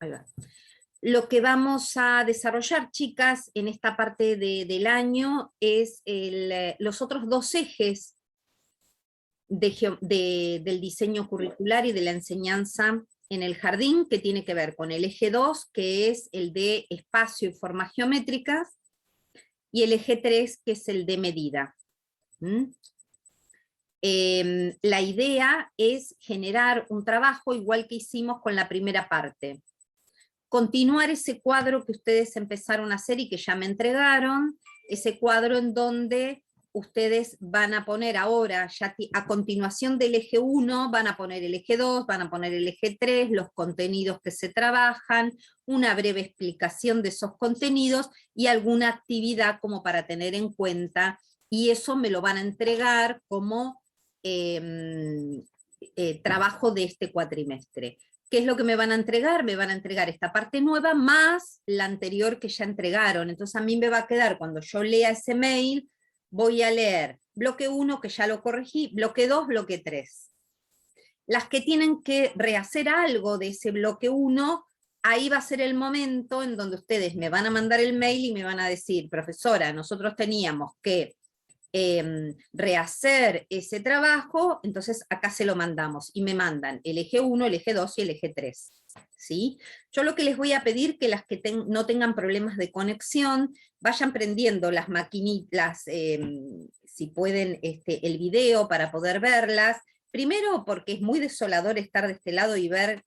Ahí va. Lo que vamos a desarrollar, chicas, en esta parte del año es los otros dos ejes del diseño curricular y de la enseñanza en el jardín, que tiene que ver con el eje 2, que es el de espacio y formas geométricas, y el eje 3, que es el de medida. La idea es generar un trabajo igual que hicimos con la primera parte. Continuar ese cuadro que ustedes empezaron a hacer y que ya me entregaron, ese cuadro en donde ustedes van a poner ahora, ya a continuación del eje 1, van a poner el eje 2, van a poner el eje 3, los contenidos que se trabajan, una breve explicación de esos contenidos y alguna actividad como para tener en cuenta, y eso me lo van a entregar como trabajo de este cuatrimestre. ¿Qué es lo que me van a entregar? Me van a entregar esta parte nueva más la anterior que ya entregaron. Entonces a mí me va a quedar, cuando yo lea ese mail, voy a leer bloque 1, que ya lo corregí, bloque 2, bloque 3. Las que tienen que rehacer algo de ese bloque 1, ahí va a ser el momento en donde ustedes me van a mandar el mail y me van a decir, profesora, nosotros teníamos que rehacer ese trabajo, entonces acá se lo mandamos, y me mandan el eje 1, el eje 2 y el eje 3. ¿Sí? Yo lo que les voy a pedir, que las que no tengan problemas de conexión, vayan prendiendo las maquinitas, si pueden, el video para poder verlas, primero porque es muy desolador estar de este lado y ver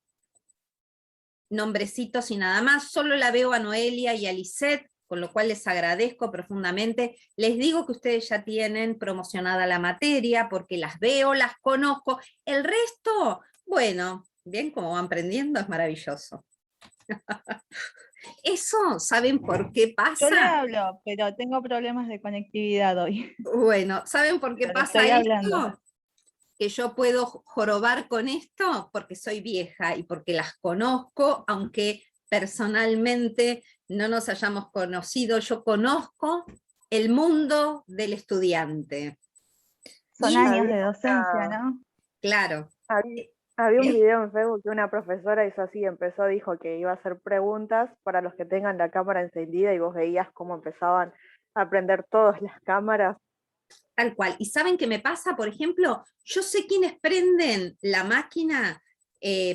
nombrecitos y nada más, solo la veo a Noelia y a Lisette, con lo cual les agradezco profundamente. Les digo que ustedes ya tienen promocionada la materia, porque las veo, las conozco. El resto, bueno, bien, como van aprendiendo, es maravilloso. Eso, ¿saben por qué Yo le pasa? hablo, pero tengo problemas de conectividad hoy. Bueno, ¿saben por qué Pero pasa estoy esto? hablando. Que yo puedo jorobar con esto porque soy vieja y porque las conozco, aunque personalmente no nos hayamos conocido. Yo conozco el mundo del estudiante. Son Y años de docencia, ¿no? claro. Había un video en Facebook que una profesora hizo así, dijo que iba a hacer preguntas para los que tengan la cámara encendida, y vos veías cómo empezaban a prender todas las cámaras. Tal cual. ¿Y saben qué me pasa? Por ejemplo, yo sé quiénes prenden la máquina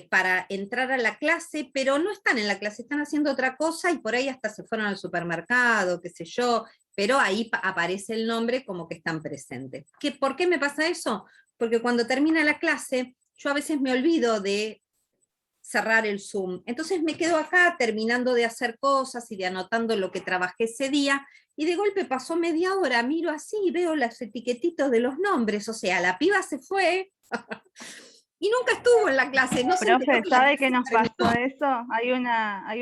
para entrar a la clase, pero no están en la clase, están haciendo otra cosa y por ahí hasta se fueron al supermercado, qué sé yo, pero ahí aparece el nombre como que están presentes. ¿Por qué me pasa eso? Porque cuando termina la clase, yo a veces me olvido de cerrar el Zoom. Entonces me quedo acá terminando de hacer cosas y de anotando lo que trabajé ese día, y de golpe pasó media hora, miro así y veo los etiquetitos de los nombres, o sea, la piba se fue y nunca estuvo en la clase, no se enteró Profe, que la ¿sabe clase qué nos terminó. pasó eso? Hay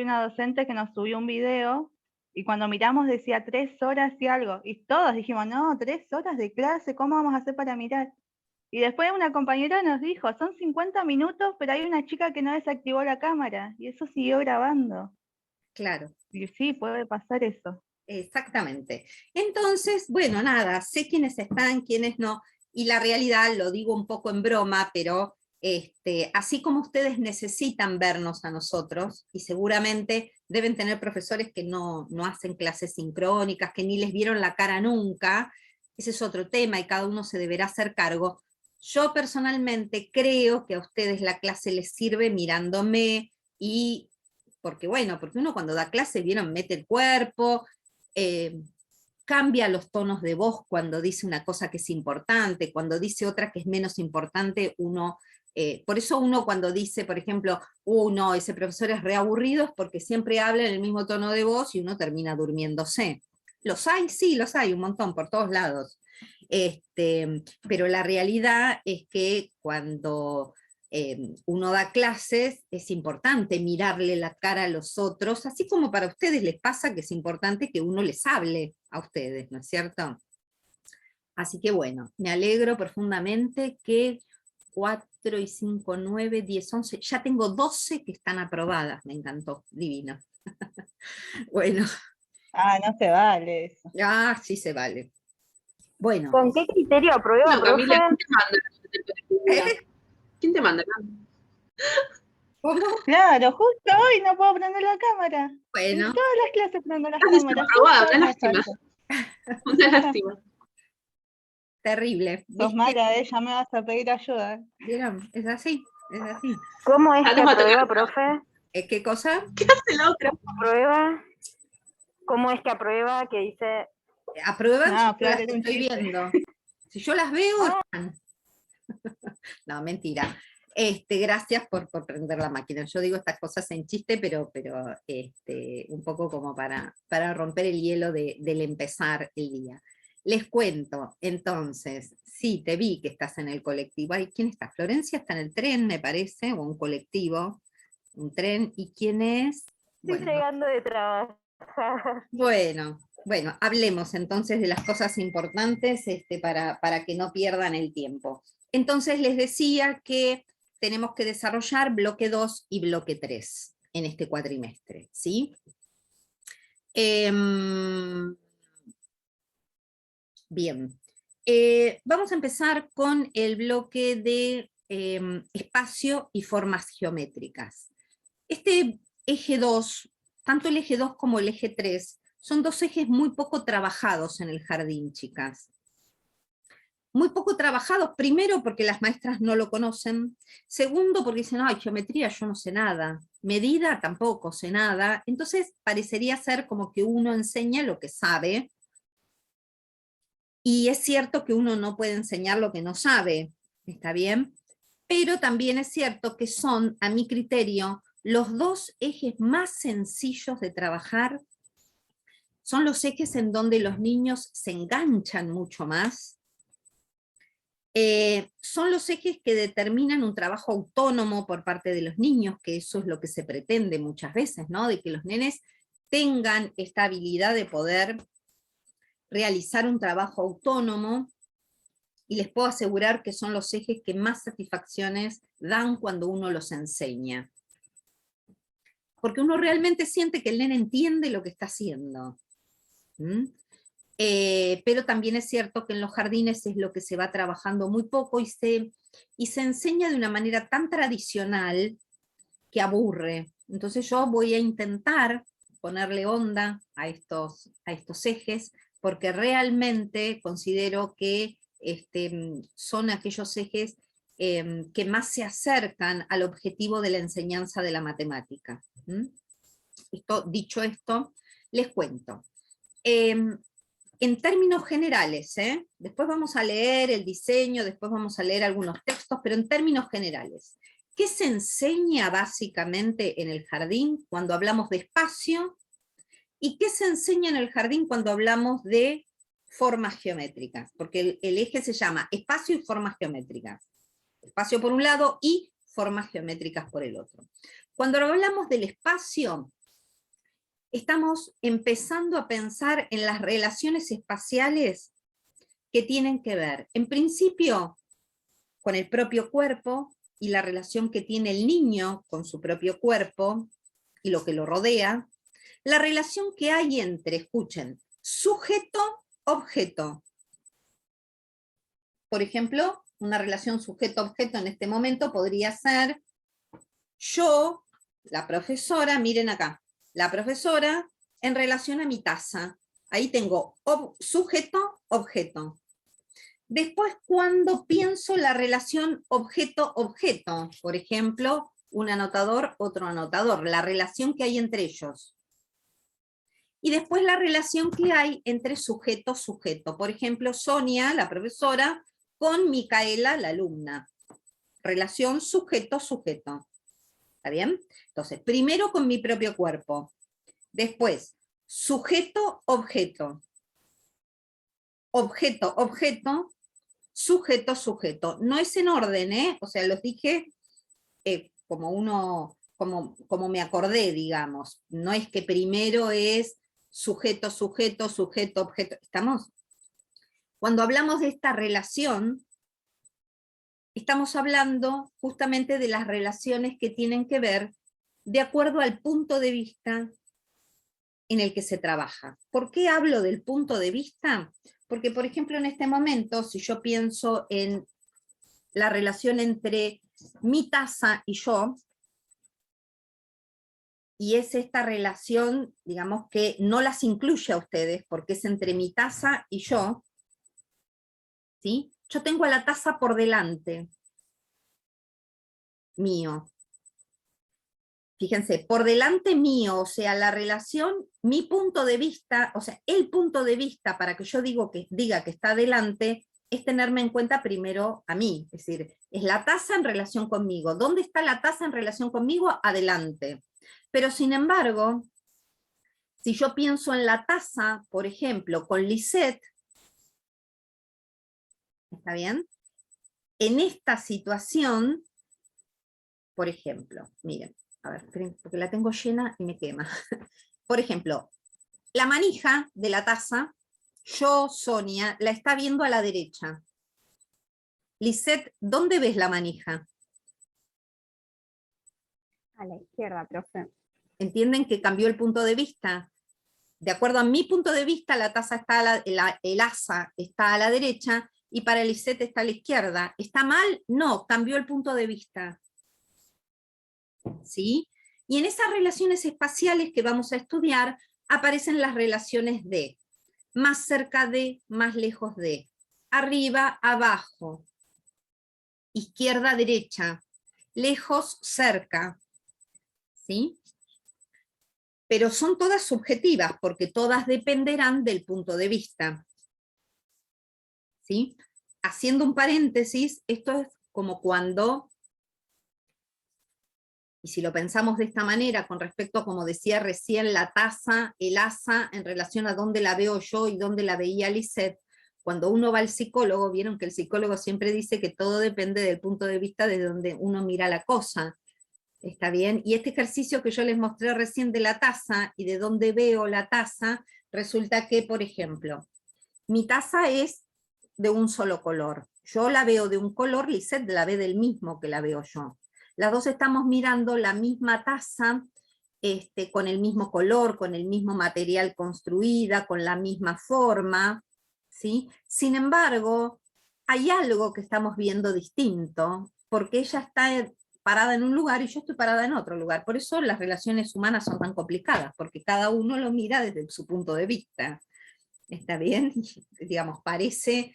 una docente que nos subió un video y cuando miramos decía 3 horas y algo. Y todos dijimos, no, 3 horas de clase, ¿cómo vamos a hacer para mirar? Y después una compañera nos dijo, son 50 minutos, pero hay una chica que no desactivó la cámara. Y eso siguió grabando. Claro. Y sí, puede pasar eso. Exactamente. Entonces, bueno, nada, sé quiénes están, quiénes no, y la realidad, lo digo un poco en broma, pero así como ustedes necesitan vernos a nosotros, y seguramente deben tener profesores que no hacen clases sincrónicas, que ni les vieron la cara nunca, ese es otro tema y cada uno se deberá hacer cargo. Yo personalmente creo que a ustedes la clase les sirve mirándome, y porque bueno, porque uno cuando da clase, vieron, mete el cuerpo, cambia los tonos de voz cuando dice una cosa que es importante, cuando dice otra que es menos importante, uno, por eso uno cuando dice, por ejemplo, no, ese profesor es reaburrido, es porque siempre habla en el mismo tono de voz y uno termina durmiéndose. ¿Los hay? Sí, los hay, un montón, por todos lados. Pero la realidad es que cuando uno da clases, es importante mirarle la cara a los otros, así como para ustedes les pasa que es importante que uno les hable a ustedes, ¿no es cierto? Así que bueno, me alegro profundamente que 4 y 5, 9, 10, 11, ya tengo 12 que están aprobadas, me encantó, divino. Bueno. Ah, no se vale eso. Ah, sí se vale. Bueno. ¿Con qué criterio aprueba, No, Camila, profe? ¿quién te manda? ¿Quién te manda? ¿Cómo? Claro, justo hoy no puedo prender la cámara. En Bueno, todas las clases prendo las Estás cámaras. desaprobada, Justo hoy una me lástima. falta. Una lástima. terrible. Sos ¿Viste? mala, ya me vas a pedir ayuda. ¿Vieron? Es así, es así. ¿Cómo es Ah, que nos va a tocar. aprueba, profe? ¿Qué cosa? ¿Qué hace la otra? ¿Aprueba? ¿Cómo es que aprueba? Que dice... ¿Aprueban? No, Si yo Flor, las era un estoy chiste. viendo. Si yo las veo, Ah. están. No, mentira. Gracias por prender la máquina. Yo digo estas cosas en chiste, pero un poco como para romper el hielo del empezar el día. Les cuento, entonces, sí, te vi que estás en el colectivo. Ay, ¿quién está? Florencia está en el tren, me parece, o un colectivo, un tren. ¿Y quién es? Estoy llegando de trabajar. Bueno, hablemos entonces de las cosas importantes para que no pierdan el tiempo. Entonces les decía que tenemos que desarrollar bloque 2 y bloque 3 en este cuatrimestre, ¿sí? Bien. Vamos a empezar con el bloque de espacio y formas geométricas. Este eje 2, tanto el eje 2 como el eje 3, son dos ejes muy poco trabajados en el jardín, chicas. Muy poco trabajados, primero porque las maestras no lo conocen, segundo porque dicen, ay, geometría yo no sé nada, medida tampoco sé nada, entonces parecería ser como que uno enseña lo que sabe, y es cierto que uno no puede enseñar lo que no sabe, ¿está bien? Pero también es cierto que son, a mi criterio, los dos ejes más sencillos de trabajar, son los ejes en donde los niños se enganchan mucho más, son los ejes que determinan un trabajo autónomo por parte de los niños, que eso es lo que se pretende muchas veces, ¿no? De que los nenes tengan esta habilidad de poder realizar un trabajo autónomo, y les puedo asegurar que son los ejes que más satisfacciones dan cuando uno los enseña. Porque uno realmente siente que el nene entiende lo que está haciendo. Pero también es cierto que en los jardines es lo que se va trabajando muy poco y se enseña de una manera tan tradicional que aburre. Entonces yo voy a intentar ponerle onda a estos ejes, porque realmente considero que son aquellos ejes que más se acercan al objetivo de la enseñanza de la matemática. Dicho esto, les cuento. En términos generales, después vamos a leer el diseño, después vamos a leer algunos textos, pero en términos generales, ¿qué se enseña básicamente en el jardín cuando hablamos de espacio? ¿Y qué se enseña en el jardín cuando hablamos de formas geométricas? Porque el eje se llama espacio y formas geométricas. Espacio por un lado y formas geométricas por el otro. Cuando hablamos del espacio, estamos empezando a pensar en las relaciones espaciales que tienen que ver, en principio, con el propio cuerpo y la relación que tiene el niño con su propio cuerpo y lo que lo rodea, la relación que hay entre, escuchen, sujeto-objeto. Por ejemplo, una relación sujeto-objeto en este momento podría ser yo, la profesora, miren acá, la profesora en relación a mi taza. Ahí tengo sujeto-objeto. Después, cuando pienso la relación objeto-objeto, por ejemplo, un anotador, otro anotador, la relación que hay entre ellos. Y después la relación que hay entre sujeto-sujeto. Por ejemplo, Sonia, la profesora, con Micaela, la alumna. Relación sujeto-sujeto. ¿Está bien? Entonces, primero con mi propio cuerpo. Después, sujeto-objeto. Objeto-objeto. Sujeto-sujeto. No es en orden, ¿eh? O sea, los dije como me acordé, digamos. No es que primero es sujeto-sujeto, sujeto-objeto. ¿Estamos? Cuando hablamos de esta relación, estamos hablando justamente de las relaciones que tienen que ver de acuerdo al punto de vista en el que se trabaja. ¿Por qué hablo del punto de vista? Porque, por ejemplo, en este momento, si yo pienso en la relación entre mi taza y yo, y es esta relación, digamos, que no las incluye a ustedes, porque es entre mi taza y yo, ¿sí? Yo tengo a la taza por delante, mío. Fíjense, por delante mío, o sea, la relación, mi punto de vista, o sea, el punto de vista para que yo diga que está delante, es tenerme en cuenta primero a mí, es decir, es la taza en relación conmigo. ¿Dónde está la taza en relación conmigo? Adelante. Pero sin embargo, si yo pienso en la taza, por ejemplo, con Lisette, ¿está bien? En esta situación, por ejemplo, miren, a ver, porque la tengo llena y me quema. Por ejemplo, la manija de la taza, yo, Sonia, la está viendo a la derecha. Lisette, ¿dónde ves la manija? A la izquierda, profe. ¿Entienden que cambió el punto de vista? De acuerdo a mi punto de vista, la taza está el asa está a la derecha y para Lisette está a la izquierda. ¿Está mal? No, cambió el punto de vista. ¿Sí? Y en esas relaciones espaciales que vamos a estudiar, aparecen las relaciones de más cerca de, más lejos de, arriba, abajo, izquierda, derecha, lejos, cerca, ¿sí? Pero son todas subjetivas, porque todas dependerán del punto de vista, ¿sí? Haciendo un paréntesis, esto es como cuando, y si lo pensamos de esta manera, con respecto a, como decía recién, la taza, el asa, en relación a dónde la veo yo y dónde la veía Lisette, cuando uno va al psicólogo, vieron que el psicólogo siempre dice que todo depende del punto de vista desde donde uno mira la cosa. ¿Está bien? Y este ejercicio que yo les mostré recién de la taza y de dónde veo la taza, resulta que, por ejemplo, mi taza es de un solo color. Yo la veo de un color, Lisette la ve del mismo que la veo yo. Las dos estamos mirando la misma taza, con el mismo color, con el mismo material construida, con la misma forma, ¿sí? Sin embargo, hay algo que estamos viendo distinto, porque ella está parada en un lugar y yo estoy parada en otro lugar. Por eso las relaciones humanas son tan complicadas, porque cada uno lo mira desde su punto de vista. ¿Está bien? Digamos, parece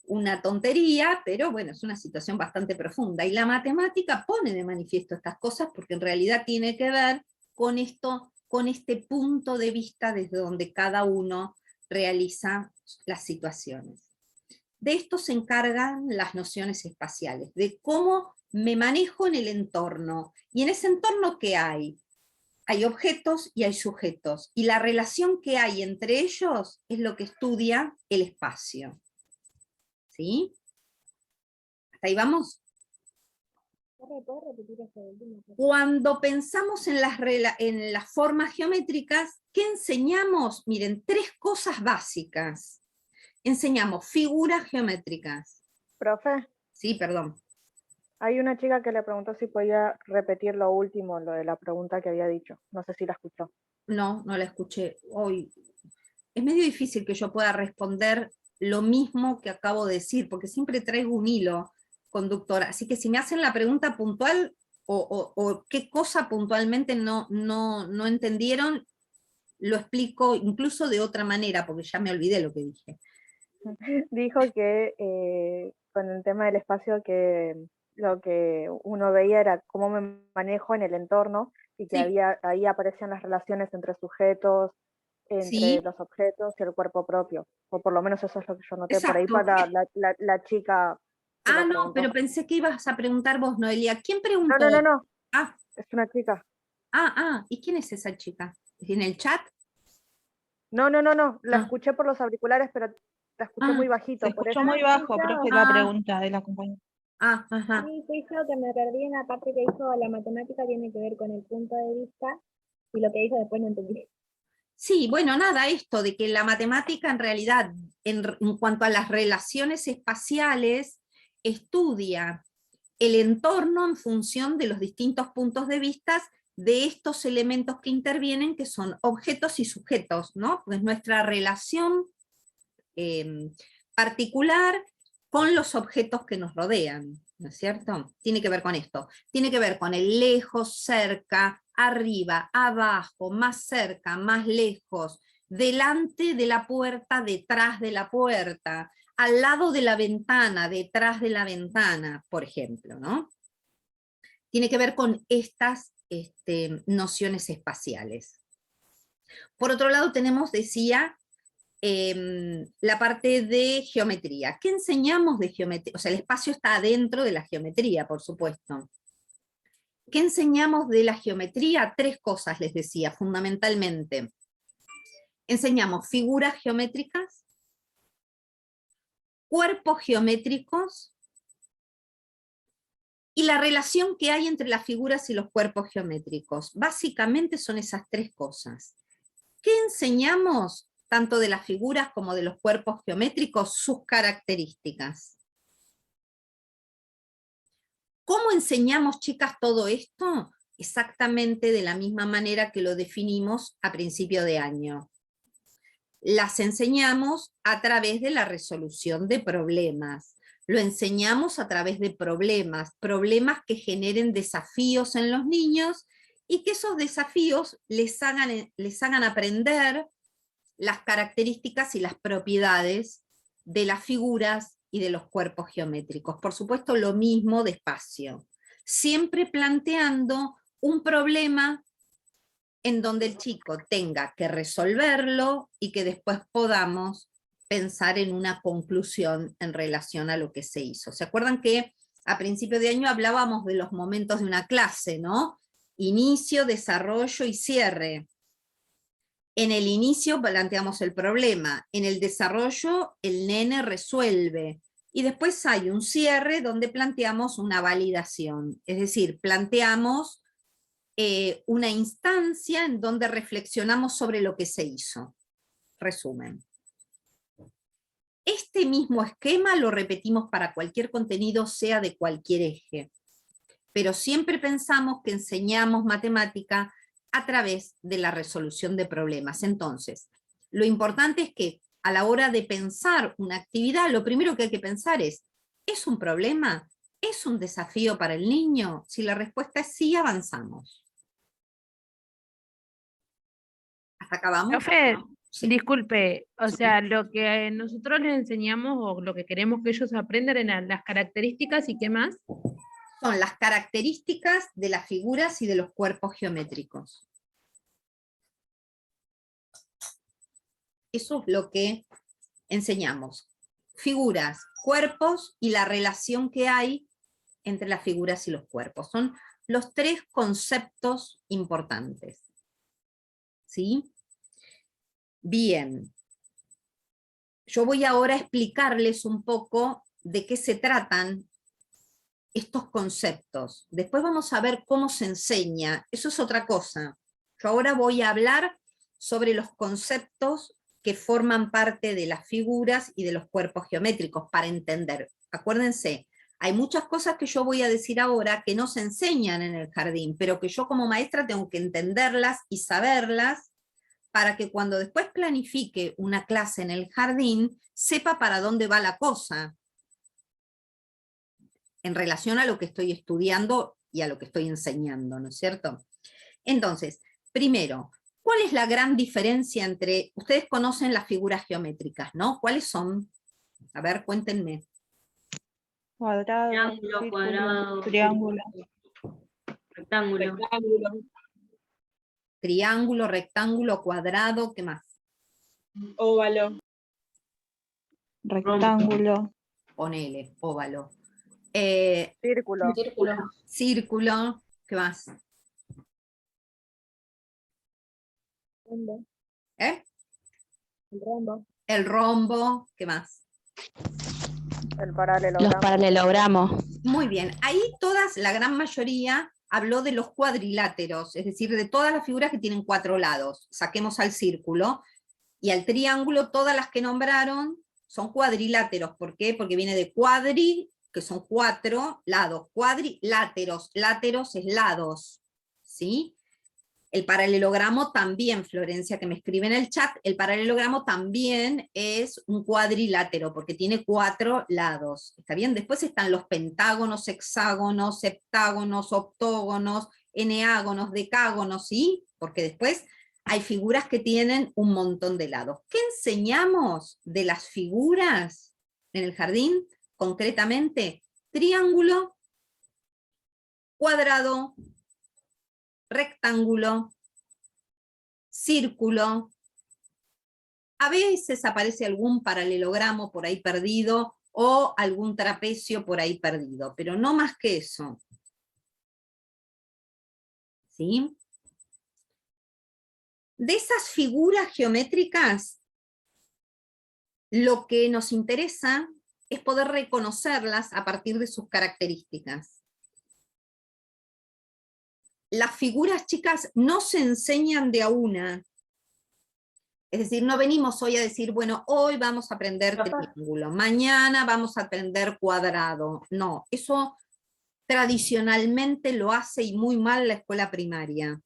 una tontería, pero bueno, es una situación bastante profunda. Y la matemática pone de manifiesto estas cosas porque en realidad tiene que ver con esto, con este punto de vista desde donde cada uno realiza las situaciones. De esto se encargan las nociones espaciales, de cómo me manejo en el entorno. Y en ese entorno, ¿qué hay? Hay objetos y hay sujetos, y la relación que hay entre ellos es lo que estudia el espacio. ¿Sí? ¿Hasta ahí vamos? ¿Puedo repetir ese último? Cuando pensamos en las formas geométricas, ¿qué enseñamos? Miren, tres cosas básicas. Enseñamos figuras geométricas. Profe, Sí, perdón. hay una chica que le preguntó si podía repetir lo último, lo de la pregunta que había dicho. No sé si la escuchó. No, no la escuché hoy. Es medio difícil que yo pueda responder lo mismo que acabo de decir, porque siempre traigo un hilo conductor. Así que si me hacen la pregunta puntual o qué cosa puntualmente no entendieron, lo explico incluso de otra manera, porque ya me olvidé lo que dije. Dijo que con el tema del espacio que lo que uno veía era cómo me manejo en el entorno y que Sí. ahí aparecían las relaciones entre sujetos, entre Sí, los objetos y el cuerpo propio. O por lo menos eso es lo que yo noté por ahí exacto. para la chica que Ah, lo no, preguntó. pero pensé que ibas a preguntar vos, Noelia. ¿Quién preguntó? No, Ah, es una chica. ¿y quién es esa chica? ¿En el chat? No, la Ah, escuché por los auriculares, pero la escuché ah, muy Se bajito, por escuchó eso. muy bajo, profe, la ah, pregunta de la compañera. ajá. Sí, fui yo que me perdí en la parte que dijo la matemática tiene que ver con el punto de vista y lo que dijo después no entendí. Sí, bueno, nada, esto de que la matemática en realidad, en cuanto a las relaciones espaciales, estudia el entorno en función de los distintos puntos de vista de estos elementos que intervienen, que son objetos y sujetos, ¿no? Pues nuestra relación particular con los objetos que nos rodean, ¿no es cierto? Tiene que ver con esto, tiene que ver con el lejos, cerca, arriba, abajo, más cerca, más lejos, delante de la puerta, detrás de la puerta, al lado de la ventana, detrás de la ventana, por ejemplo, ¿no? Tiene que ver con estas nociones espaciales. Por otro lado tenemos, decía, la parte de geometría. ¿Qué enseñamos de geometría? O sea, el espacio está adentro de la geometría, por supuesto. ¿Qué enseñamos de la geometría? 3 cosas les decía, fundamentalmente. Enseñamos figuras geométricas, cuerpos geométricos, y la relación que hay entre las figuras y los cuerpos geométricos. Básicamente son esas 3 cosas. ¿Qué enseñamos, tanto de las figuras como de los cuerpos geométricos? Sus características. ¿Cómo enseñamos, chicas, todo esto? Exactamente de la misma manera que lo definimos a principio de año. Las enseñamos a través de la resolución de problemas. Lo enseñamos a través de problemas que generen desafíos en los niños, y que esos desafíos les hagan aprender las características y las propiedades de las figuras y de los cuerpos geométricos. Por supuesto, lo mismo de espacio. Siempre planteando un problema en donde el chico tenga que resolverlo y que después podamos pensar en una conclusión en relación a lo que se hizo. ¿Se acuerdan que a principio de año hablábamos de los momentos de una clase, ¿no? Inicio, desarrollo y cierre. En el inicio planteamos el problema, en el desarrollo el nene resuelve, y después hay un cierre donde planteamos una validación, es decir, planteamos una instancia en donde reflexionamos sobre lo que se hizo. Resumen. Este mismo esquema lo repetimos para cualquier contenido, sea de cualquier eje, pero siempre pensamos que enseñamos matemática a través de la resolución de problemas. Entonces, lo importante es que a la hora de pensar una actividad, lo primero que hay que pensar es un problema? ¿Es un desafío para el niño? Si la respuesta es sí, avanzamos. ¿Hasta acá vamos? Profe, Sí. disculpe, o Sí. sea, lo que nosotros les enseñamos o lo que queremos que ellos aprendan eran las características y qué más. Son las características de las figuras y de los cuerpos geométricos. Eso es lo que enseñamos. Figuras, cuerpos y la relación que hay entre las figuras y los cuerpos. Son los 3 conceptos importantes. ¿Sí? Bien. Yo voy ahora a explicarles un poco de qué se tratan estos conceptos. Después vamos a ver cómo se enseña. Eso es otra cosa. Yo ahora voy a hablar sobre los conceptos que forman parte de las figuras y de los cuerpos geométricos para entender. Acuérdense, hay muchas cosas que yo voy a decir ahora que no se enseñan en el jardín, pero que yo como maestra tengo que entenderlas y saberlas para que cuando después planifique una clase en el jardín, sepa para dónde va la cosa en relación a lo que estoy estudiando y a lo que estoy enseñando, ¿no es cierto? Entonces, primero, ¿cuál es la gran diferencia entre, ustedes conocen las figuras geométricas, ¿no? ¿Cuáles son? A ver, cuéntenme. Cuadrado, Triángulo, círculo, cuadrado, triángulo. rectángulo. Triángulo, rectángulo, cuadrado, ¿qué más? Óvalo. Rectángulo. Ponele, óvalo. Círculo. Círculo, ¿qué más? Rombo, ¿Eh? el rombo. El rombo, ¿qué más? El paralelogramo. Los paralelogramos. Muy bien, ahí todas, la gran mayoría, habló de los cuadriláteros, es decir, de todas las figuras que tienen 4 lados. Saquemos al círculo, y al triángulo, todas las que nombraron son cuadriláteros. ¿Por qué? Porque viene de cuadri, que son 4 lados, cuadriláteros, láteros es lados, ¿sí? El paralelogramo también, Florencia, que me escribe en el chat, el paralelogramo también es un cuadrilátero, porque tiene 4 lados, ¿está bien? Después están los pentágonos, hexágonos, septágonos, octógonos, eneágonos, decágonos, ¿sí? Porque después hay figuras que tienen un montón de lados. ¿Qué enseñamos de las figuras en el jardín? Concretamente, triángulo, cuadrado, rectángulo, círculo. A veces aparece algún paralelogramo por ahí perdido, o algún trapecio por ahí perdido, pero no más que eso. ¿Sí? De esas figuras geométricas, lo que nos interesa es poder reconocerlas a partir de sus características. Las figuras, chicas, no se enseñan de a una. Es decir, no venimos hoy a decir, bueno, hoy vamos a aprender triángulo, mañana vamos a aprender cuadrado. No, eso tradicionalmente lo hace y muy mal la escuela primaria.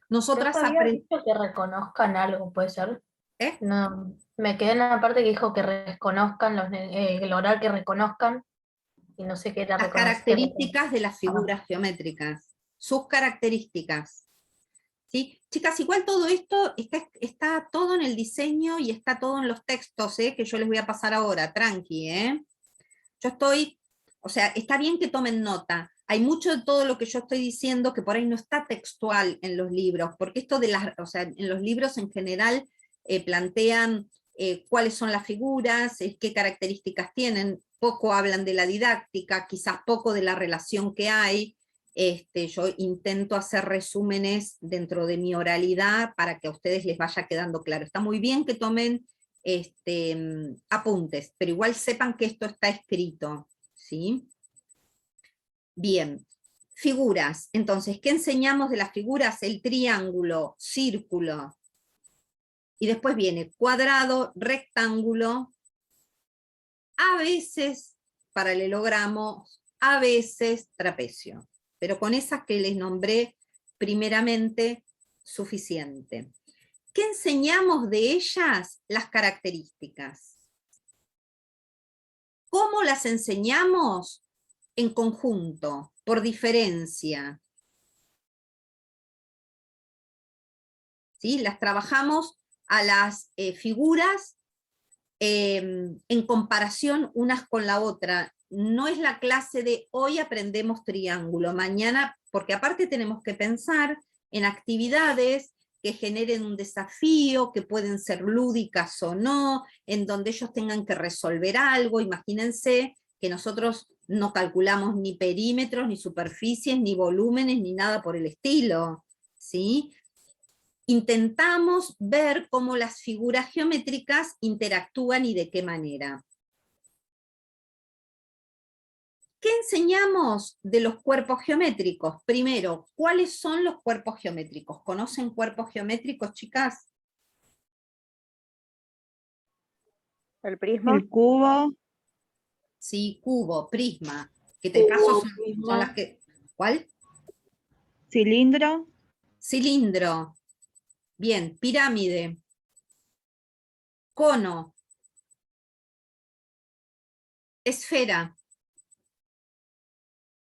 Nosotras Había aprendemos... dicho que reconozcan algo, ¿puede ser? ¿Eh? No, me quedé en la parte que dijo que reconozcan, lograr que reconozcan, y no sé qué era Las reconocer. características de las figuras geométricas, sus características. ¿Sí? Chicas, igual todo esto está todo en el diseño y está todo en los textos, que yo les voy a pasar ahora, tranqui. Yo estoy, o sea, está bien que tomen nota. Hay mucho de todo lo que yo estoy diciendo que por ahí no está textual en los libros, porque esto de las, o sea, en los libros en general plantean cuáles son las figuras, qué características tienen, poco hablan de la didáctica, quizás poco de la relación que hay. Yo intento hacer resúmenes dentro de mi oralidad para que a ustedes les vaya quedando claro. Está muy bien que tomen apuntes, pero igual sepan que esto está escrito, ¿sí? Bien, figuras. Entonces, ¿qué enseñamos de las figuras? El triángulo, círculo, y después viene cuadrado, rectángulo, a veces paralelogramo, a veces trapecio. Pero con esas que les nombré primeramente, suficiente. ¿Qué enseñamos de ellas? Las características. ¿Cómo las enseñamos? En conjunto, por diferencia. ¿Sí? Las trabajamos a las figuras en comparación unas con la otra. No es la clase de hoy aprendemos triángulo, mañana, porque aparte tenemos que pensar en actividades que generen un desafío, que pueden ser lúdicas o no, en donde ellos tengan que resolver algo. Imagínense que nosotros no calculamos ni perímetros, ni superficies, ni volúmenes, ni nada por el estilo, ¿sí? Intentamos ver cómo las figuras geométricas interactúan y de qué manera. ¿Qué enseñamos de los cuerpos geométricos? Primero, ¿cuáles son los cuerpos geométricos? ¿Conocen cuerpos geométricos, chicas? El prisma. El cubo, Sí, cubo, prisma, que de paso son las que... ¿Cuál? cilindro, Cilindro. Bien, pirámide. Cono. Esfera.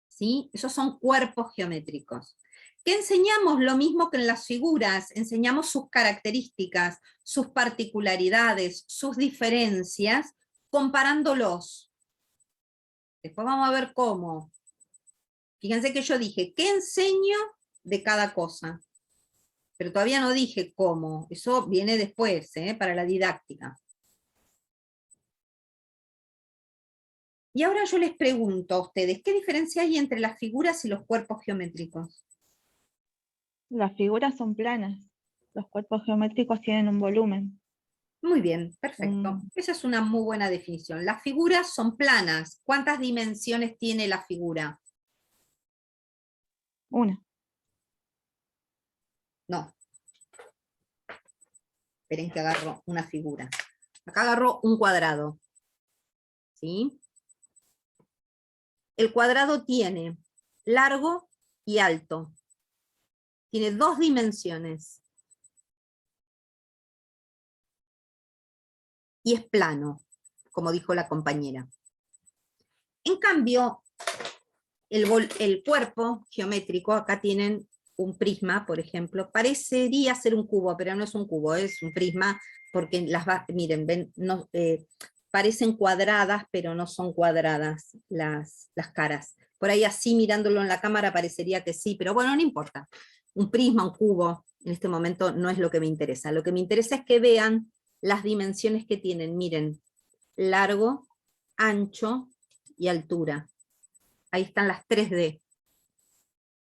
¿Sí? Esos son cuerpos geométricos. ¿Qué enseñamos? Lo mismo que en las figuras, enseñamos sus características, sus particularidades, sus diferencias, comparándolos. Después vamos a ver cómo. Fíjense que yo dije, ¿qué enseño de cada cosa? Pero todavía no dije cómo, eso viene después, para la didáctica. Y ahora yo les pregunto a ustedes, ¿qué diferencia hay entre las figuras y los cuerpos geométricos? las figuras son planas. Los cuerpos geométricos tienen un volumen. Muy bien, perfecto. Esa es una muy buena definición. Las figuras son planas. ¿Cuántas dimensiones tiene la figura? Una. No. Esperen que agarro una figura. Acá agarro un cuadrado. ¿Sí? El cuadrado tiene largo y alto. Tiene 2 dimensiones. Y es plano, como dijo la compañera. En cambio, el cuerpo geométrico, acá tienen un prisma, por ejemplo, parecería ser un cubo, pero no es un cubo, es un prisma, porque miren, ven, no, parecen cuadradas, pero no son cuadradas las caras. Por ahí así mirándolo en la cámara parecería que sí, pero bueno, no importa. Un prisma, un cubo, en este momento no es lo que me interesa. Lo que me interesa es que vean las dimensiones que tienen. Miren, largo, ancho y altura. Ahí están las 3D.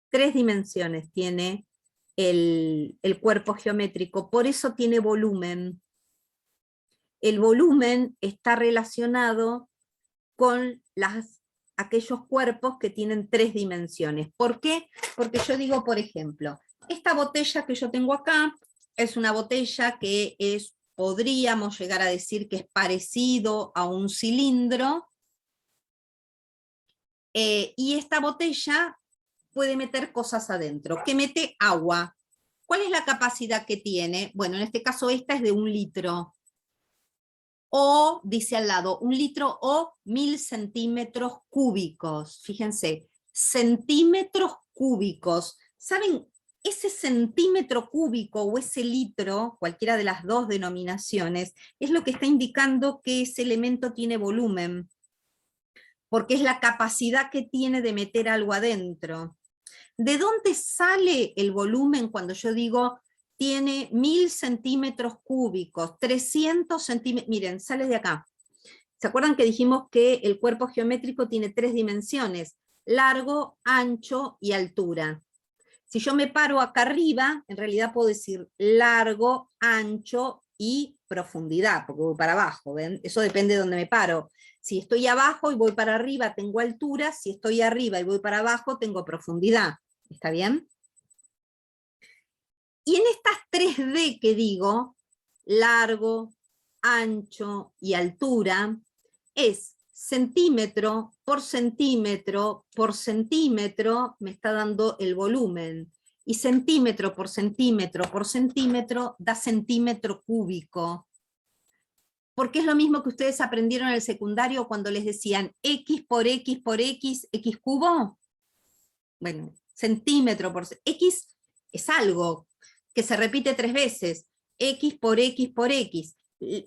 3 dimensiones tiene el cuerpo geométrico, por eso tiene volumen. El volumen está relacionado con aquellos cuerpos que tienen 3 dimensiones. ¿Por qué? Porque yo digo, por ejemplo, esta botella que yo tengo acá es una botella que podríamos llegar a decir que es parecido a un cilindro, y esta botella puede meter cosas adentro, que mete agua. ¿Cuál es la capacidad que tiene? Bueno, en este caso esta es de 1 litro. O, dice al lado, 1 litro o 1000 centímetros cúbicos. Fíjense, centímetros cúbicos. ¿Saben? Ese centímetro cúbico o ese litro, cualquiera de las dos denominaciones, es lo que está indicando que ese elemento tiene volumen, porque es la capacidad que tiene de meter algo adentro. ¿De dónde sale el volumen cuando yo digo tiene 1000 centímetros cúbicos, 300 centímetros? Miren, sale de acá. ¿Se acuerdan que dijimos que el cuerpo geométrico tiene 3 dimensiones? Largo, ancho y altura. Si yo me paro acá arriba, en realidad puedo decir largo, ancho y profundidad, porque voy para abajo, ¿ven? Eso depende de dónde me paro. Si estoy abajo y voy para arriba, tengo altura. Si estoy arriba y voy para abajo, tengo profundidad. ¿Está bien? Y en estas 3D que digo, largo, ancho y altura, es centímetro por centímetro por centímetro, me está dando el volumen. Y centímetro por centímetro por centímetro da centímetro cúbico. Porque es lo mismo que ustedes aprendieron en el secundario cuando les decían x por x por x, x cubo. Bueno, centímetro por x es algo que se repite 3 veces. X por x por x.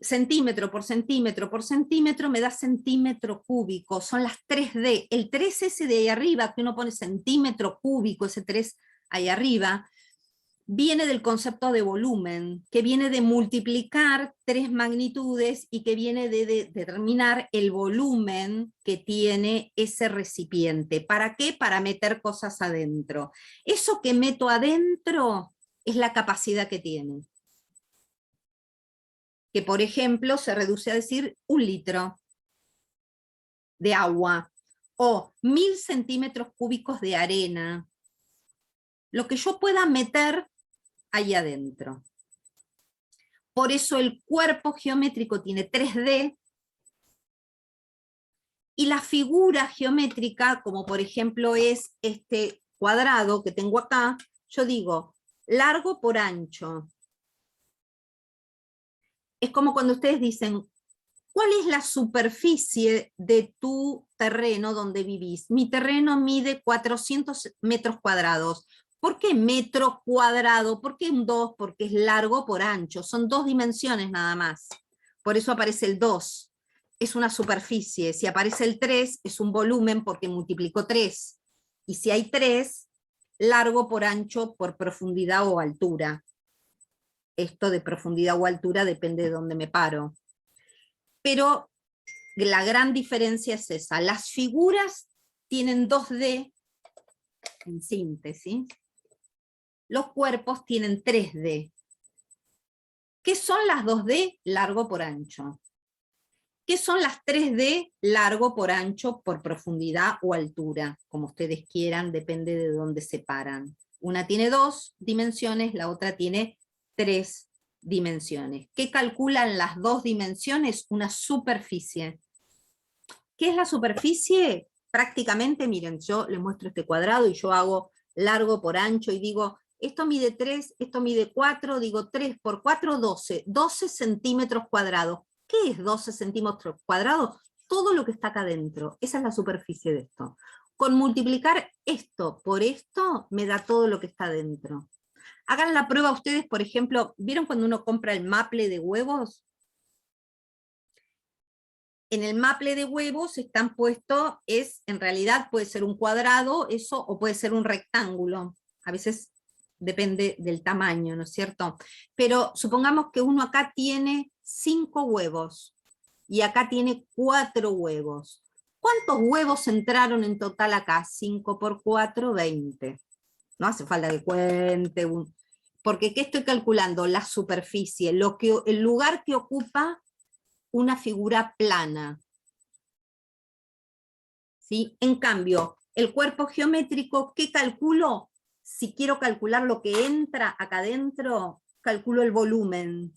Centímetro por centímetro por centímetro me da centímetro cúbico. Son las 3D. El 3 ese de ahí arriba, que uno pone centímetro cúbico, ese 3 ahí arriba, viene del concepto de volumen, que viene de multiplicar 3 magnitudes y que viene de determinar el volumen que tiene ese recipiente. ¿Para qué? Para meter cosas adentro. Eso que meto adentro es la capacidad que tiene. Que por ejemplo se reduce a decir 1 litro de agua o 1000 centímetros cúbicos de arena. Lo que yo pueda meter ahí adentro. Por eso el cuerpo geométrico tiene 3D y la figura geométrica, como por ejemplo es este cuadrado que tengo acá, yo digo largo por ancho. Es como cuando ustedes dicen, ¿cuál es la superficie de tu terreno donde vivís? Mi terreno mide 400 metros cuadrados. ¿Por qué metro cuadrado? ¿Por qué un 2? Porque es largo por ancho. Son 2 dimensiones nada más. Por eso aparece el 2. Es una superficie. Si aparece el 3, es un volumen porque multiplicó 3. Y si hay 3, largo por ancho por profundidad o altura. Esto de profundidad o altura depende de dónde me paro. Pero la gran diferencia es esa. Las figuras tienen 2D en síntesis. Los cuerpos tienen 3D. ¿Qué son las 2D? Largo por ancho. ¿Qué son las 3D? Largo por ancho por profundidad o altura, como ustedes quieran, depende de dónde se paran. Una tiene 2 dimensiones, la otra tiene 3 dimensiones. ¿Qué calculan las 2 dimensiones? Una superficie. ¿Qué es la superficie? Prácticamente, miren, yo les muestro este cuadrado y yo hago largo por ancho y digo, esto mide 3, esto mide 4, digo 3 por 4, 12. 12 centímetros cuadrados. ¿Qué es 12 centímetros cuadrados? Todo lo que está acá adentro. Esa es la superficie de esto. con multiplicar esto por esto, me da todo lo que está dentro. Hagan la prueba ustedes, por ejemplo, ¿vieron cuando uno compra el maple de huevos? En el maple de huevos están puestos, en realidad puede ser un cuadrado, eso, o puede ser un rectángulo. A veces depende del tamaño, ¿no es cierto? Pero supongamos que uno acá tiene 5 huevos, y acá tiene 4 huevos. ¿Cuántos huevos entraron en total acá? 5 por 4, 20. No hace falta que cuente, porque ¿qué estoy calculando? La superficie, el lugar que ocupa una figura plana. ¿Sí? En cambio, el cuerpo geométrico, ¿qué calculo? Si quiero calcular lo que entra acá adentro, calculo el volumen.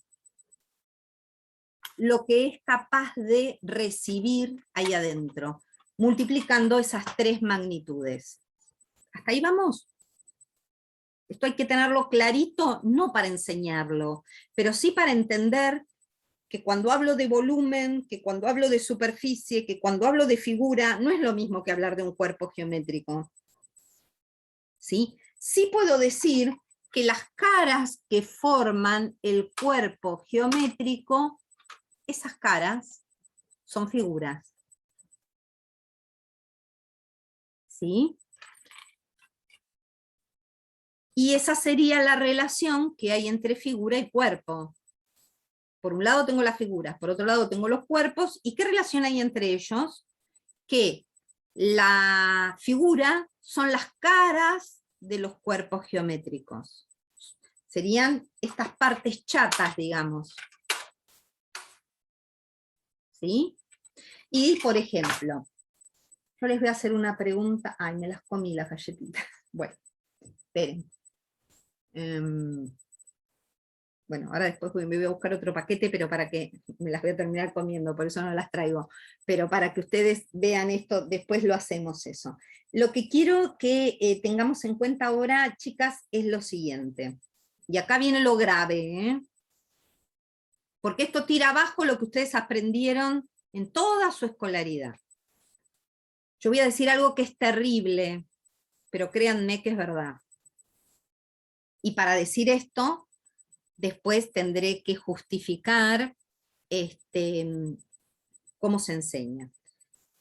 Lo que es capaz de recibir ahí adentro, multiplicando esas 3 magnitudes. ¿Hasta ahí vamos? Esto hay que tenerlo clarito, no para enseñarlo, pero sí para entender que cuando hablo de volumen, que cuando hablo de superficie, que cuando hablo de figura, no es lo mismo que hablar de un cuerpo geométrico. ¿Sí? Sí puedo decir que las caras que forman el cuerpo geométrico, esas caras son figuras. ¿Sí? Y esa sería la relación que hay entre figura y cuerpo. Por un lado tengo las figuras, por otro lado tengo los cuerpos, ¿y qué relación hay entre ellos? Que la figura son las caras de los cuerpos geométricos. Serían estas partes chatas, digamos. ¿Sí? Y, por ejemplo, yo les voy a hacer una pregunta. Ay, me las comí las galletitas. Bueno, esperen. Bueno, ahora después me voy a buscar otro paquete, pero para que me las voy a terminar comiendo, por eso no las traigo. Pero para que ustedes vean esto, después lo hacemos eso. Lo que quiero que tengamos en cuenta ahora, chicas, es lo siguiente. Y acá viene lo grave, ¿eh? Porque esto tira abajo lo que ustedes aprendieron en toda su escolaridad. Yo voy a decir algo que es terrible, pero créanme que es verdad. Y para decir esto, después tendré que justificar cómo se enseña.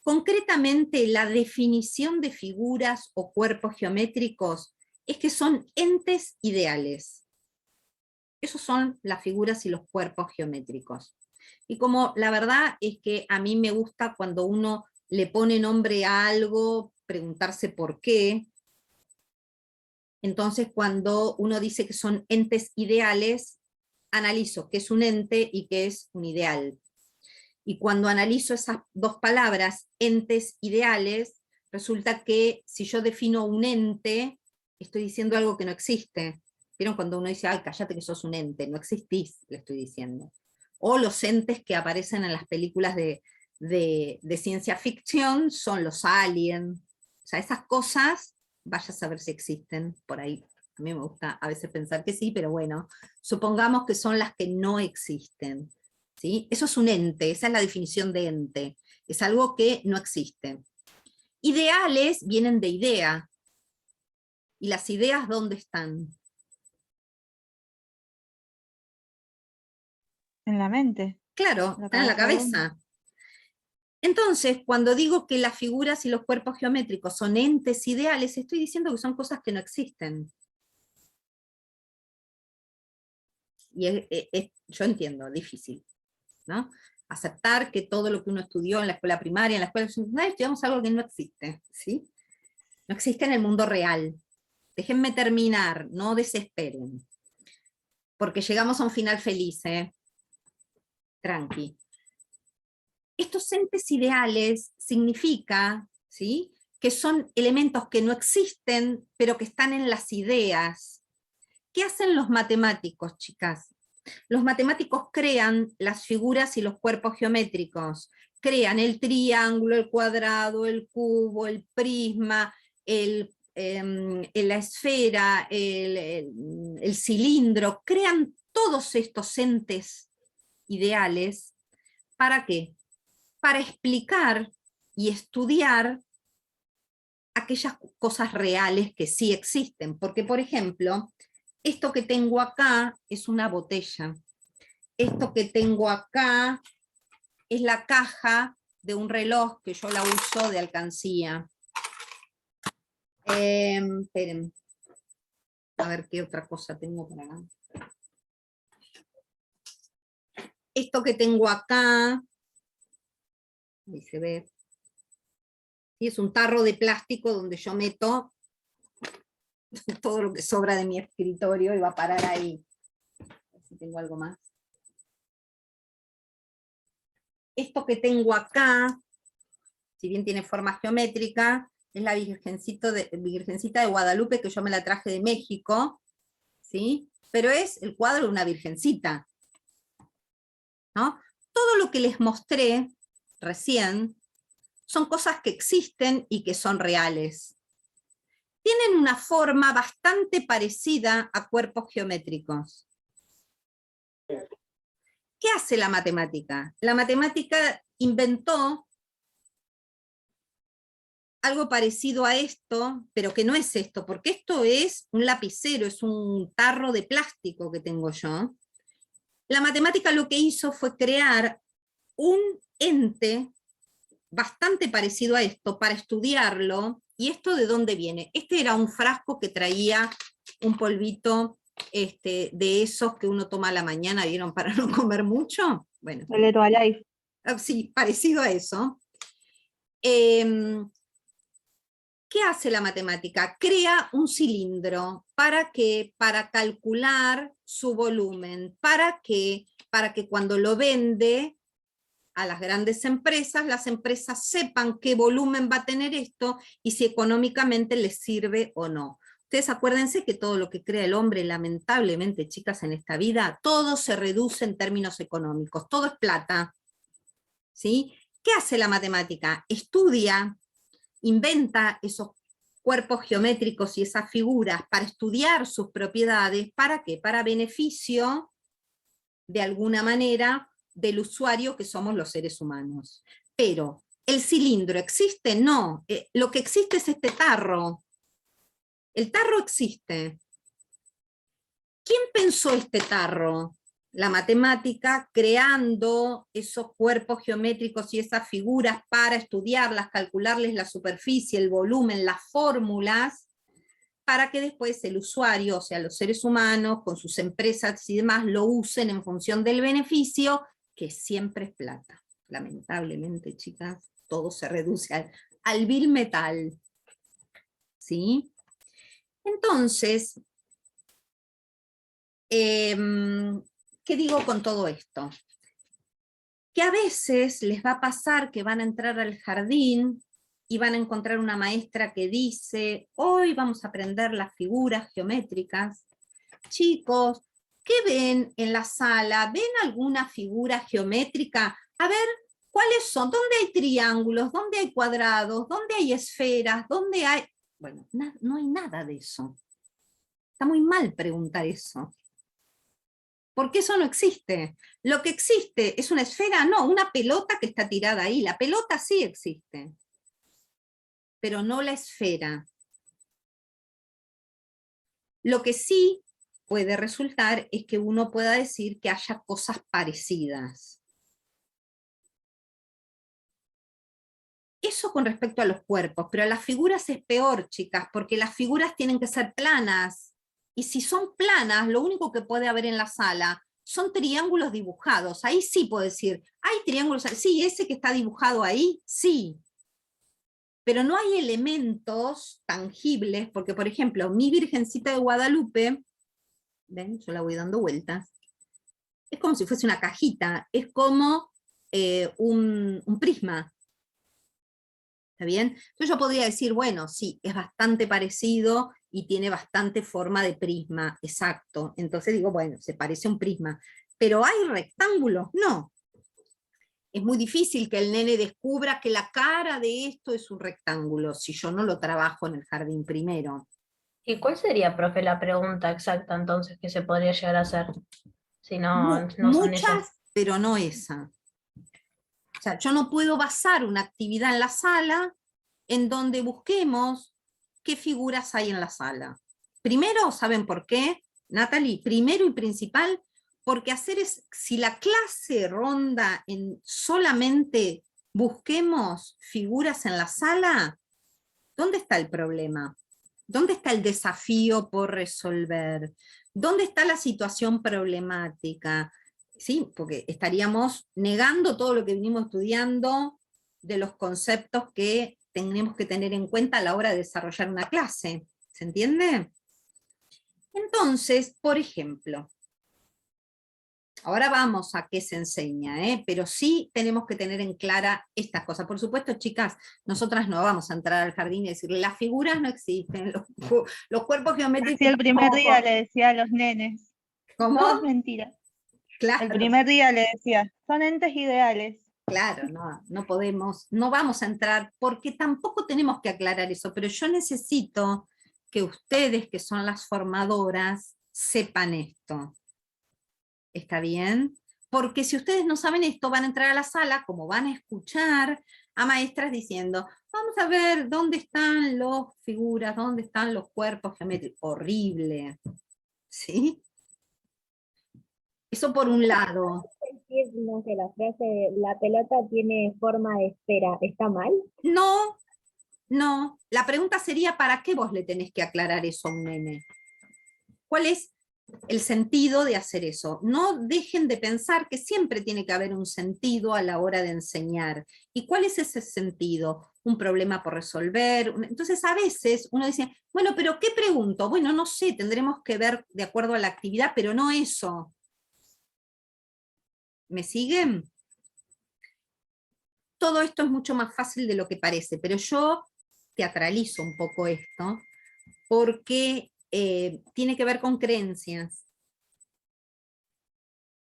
Concretamente, la definición de figuras o cuerpos geométricos es que son entes ideales. Esos son las figuras y los cuerpos geométricos. Y como la verdad es que a mí me gusta cuando uno le pone nombre a algo, preguntarse por qué. Entonces, cuando uno dice que son entes ideales, analizo qué es un ente y qué es un ideal. Y cuando analizo esas dos palabras, entes ideales, resulta que si yo defino un ente, estoy diciendo algo que no existe. ¿Vieron cuando uno dice, ay, cállate que sos un ente? No existís, le estoy diciendo. O los entes que aparecen en las películas de ciencia ficción son los aliens. O sea, esas cosas, vaya a saber si existen por ahí. A mí me gusta a veces pensar que sí, pero bueno, supongamos que son las que no existen. ¿Sí? Eso es un ente, esa es la definición de ente. Es algo que no existe. Ideales vienen de idea. ¿Y las ideas dónde están? En la mente. Claro, La están en la cabeza de uno. cabeza. Entonces, cuando digo que las figuras y los cuerpos geométricos son entes ideales, estoy diciendo que son cosas que no existen. Y yo entiendo, difícil, ¿no? Aceptar que todo lo que uno estudió en la escuela primaria, en la escuela secundaria, estudiamos algo que no existe, ¿sí? No existe en el mundo real. Déjenme terminar, no desesperen. Porque llegamos a un final feliz, ¿eh? Tranqui. Estos entes ideales significa, ¿sí?, que son elementos que no existen, pero que están en las ideas. ¿Qué hacen los matemáticos, chicas? Los matemáticos crean las figuras y los cuerpos geométricos. Crean el triángulo, el cuadrado, el cubo, el prisma, la esfera, el cilindro. Crean todos estos entes ideales. ¿Para qué? Para explicar y estudiar aquellas cosas reales que sí existen. Porque, por ejemplo, esto que tengo acá es una botella. Esto que tengo acá es la caja de un reloj que yo la uso de alcancía. Esperen. A ver qué otra cosa tengo por acá. Esto que tengo acá, ahí se ve, y es un tarro de plástico donde yo meto todo lo que sobra de mi escritorio y va a parar ahí. A ver si tengo algo más. Esto que tengo acá, si bien tiene forma geométrica, es la Virgencita de Guadalupe, que yo me la traje de México, ¿sí? Pero es el cuadro de una virgencita, ¿no? Todo lo que les mostré recién son cosas que existen y que son reales. Tienen una forma bastante parecida a cuerpos geométricos. ¿Qué hace la matemática? La matemática inventó algo parecido a esto, pero que no es esto, porque esto es un lapicero, es un tarro de plástico que tengo yo. La matemática lo que hizo fue crear un ente bastante parecido a esto para estudiarlo. ¿Y esto de dónde viene? Este era un frasco que traía un polvito de esos que uno toma a la mañana, ¿vieron? Para no comer mucho. Bueno, El Herbalife. sí, parecido a eso. ¿Qué hace la matemática? Crea un cilindro. ¿Para qué? Para calcular su volumen. ¿Para qué? Para que cuando lo vende a las grandes empresas, las empresas sepan qué volumen va a tener esto y si económicamente les sirve o no. Ustedes acuérdense que todo lo que crea el hombre, lamentablemente, chicas, en esta vida, todo se reduce en términos económicos, todo es plata. ¿Sí? ¿Qué hace la matemática? Estudia, inventa esos cuerpos geométricos y esas figuras para estudiar sus propiedades. ¿Para qué? Para beneficio, de alguna manera, del usuario que somos los seres humanos. Pero, ¿el cilindro existe? No. Lo que existe es este tarro. El tarro existe. ¿Quién pensó este tarro? La matemática, creando esos cuerpos geométricos y esas figuras para estudiarlas, calcularles la superficie, el volumen, las fórmulas, para que después el usuario, o sea, los seres humanos, con sus empresas y demás, lo usen en función del beneficio, que siempre es plata. Lamentablemente, chicas, todo se reduce al vil metal. ¿Sí? Entonces, ¿qué digo con todo esto? Que a veces les va a pasar que van a entrar al jardín y van a encontrar una maestra que dice, hoy vamos a aprender las figuras geométricas. Chicos, ¿qué ven en la sala? ¿Ven alguna figura geométrica? A ver, ¿cuáles son? ¿Dónde hay triángulos? ¿Dónde hay cuadrados? ¿Dónde hay esferas? ¿Dónde hay...? Bueno, no hay nada de eso. Está muy mal preguntar eso. Porque eso no existe. Lo que existe es una esfera, no, una pelota que está tirada ahí. La pelota sí existe, pero no la esfera. Lo que sí puede resultar es que uno pueda decir que haya cosas parecidas. Eso con respecto a los cuerpos, pero a las figuras es peor, chicas, porque las figuras tienen que ser planas. Y si son planas, lo único que puede haber en la sala son triángulos dibujados. Ahí sí puedo decir, ¿hay triángulos? Sí, ese que está dibujado ahí, sí. Pero no hay elementos tangibles, porque por ejemplo, mi Virgencita de Guadalupe, ¿ven? Yo la voy dando vueltas, es como si fuese una cajita, es como un prisma. ¿Está bien? Entonces yo podría decir, bueno, sí, es bastante parecido y tiene bastante forma de prisma, exacto. Entonces digo, bueno, se parece a un prisma. ¿Pero hay rectángulos? No. Es muy difícil que el nene descubra que la cara de esto es un rectángulo, si yo no lo trabajo en el jardín primero. ¿Y cuál sería, profe, la pregunta exacta entonces que se podría llegar a hacer? Si no son esas. Muchas, pero no esa. O sea, yo no puedo basar una actividad en la sala en donde busquemos qué figuras hay en la sala. Primero, ¿saben por qué, Natalie? Primero y principal, porque si la clase ronda en solamente busquemos figuras en la sala, ¿dónde está el problema? ¿Dónde está el desafío por resolver? ¿Dónde está la situación problemática? ¿Sí? Porque estaríamos negando todo lo que venimos estudiando de los conceptos que tenemos que tener en cuenta a la hora de desarrollar una clase. ¿Se entiende? Entonces, por ejemplo, ahora vamos a qué se enseña, pero sí tenemos que tener en clara estas cosas. Por supuesto, chicas, nosotras no vamos a entrar al jardín y decirle, las figuras no existen, los cuerpos geométricos Sí, el primer día tampoco. le decía a los nenes, ¿Cómo? todo es mentira. Claro, El primer día le decía, son entes ideales. claro, no podemos, no vamos a entrar, porque tampoco tenemos que aclarar eso, pero yo necesito que ustedes, que son las formadoras, sepan esto. ¿Está bien? Porque si ustedes no saben esto, van a entrar a la sala, como van a escuchar a maestras diciendo, vamos a ver dónde están las figuras, dónde están los cuerpos geométricos. Horrible. ¿Sí? Eso por un lado. Decir, no sé, la frase, la pelota tiene forma de esfera, ¿está mal? No, no. La pregunta sería, ¿para qué vos le tenés que aclarar eso a un nene? ¿Cuál es el sentido de hacer eso? No dejen de pensar que siempre tiene que haber un sentido a la hora de enseñar. ¿Y cuál es ese sentido? Un problema por resolver. Entonces a veces uno dice, bueno, pero ¿qué pregunto? Bueno, no sé, tendremos que ver de acuerdo a la actividad, pero no eso. ¿Me siguen? Todo esto es mucho más fácil de lo que parece, pero yo teatralizo un poco esto, porque tiene que ver con creencias.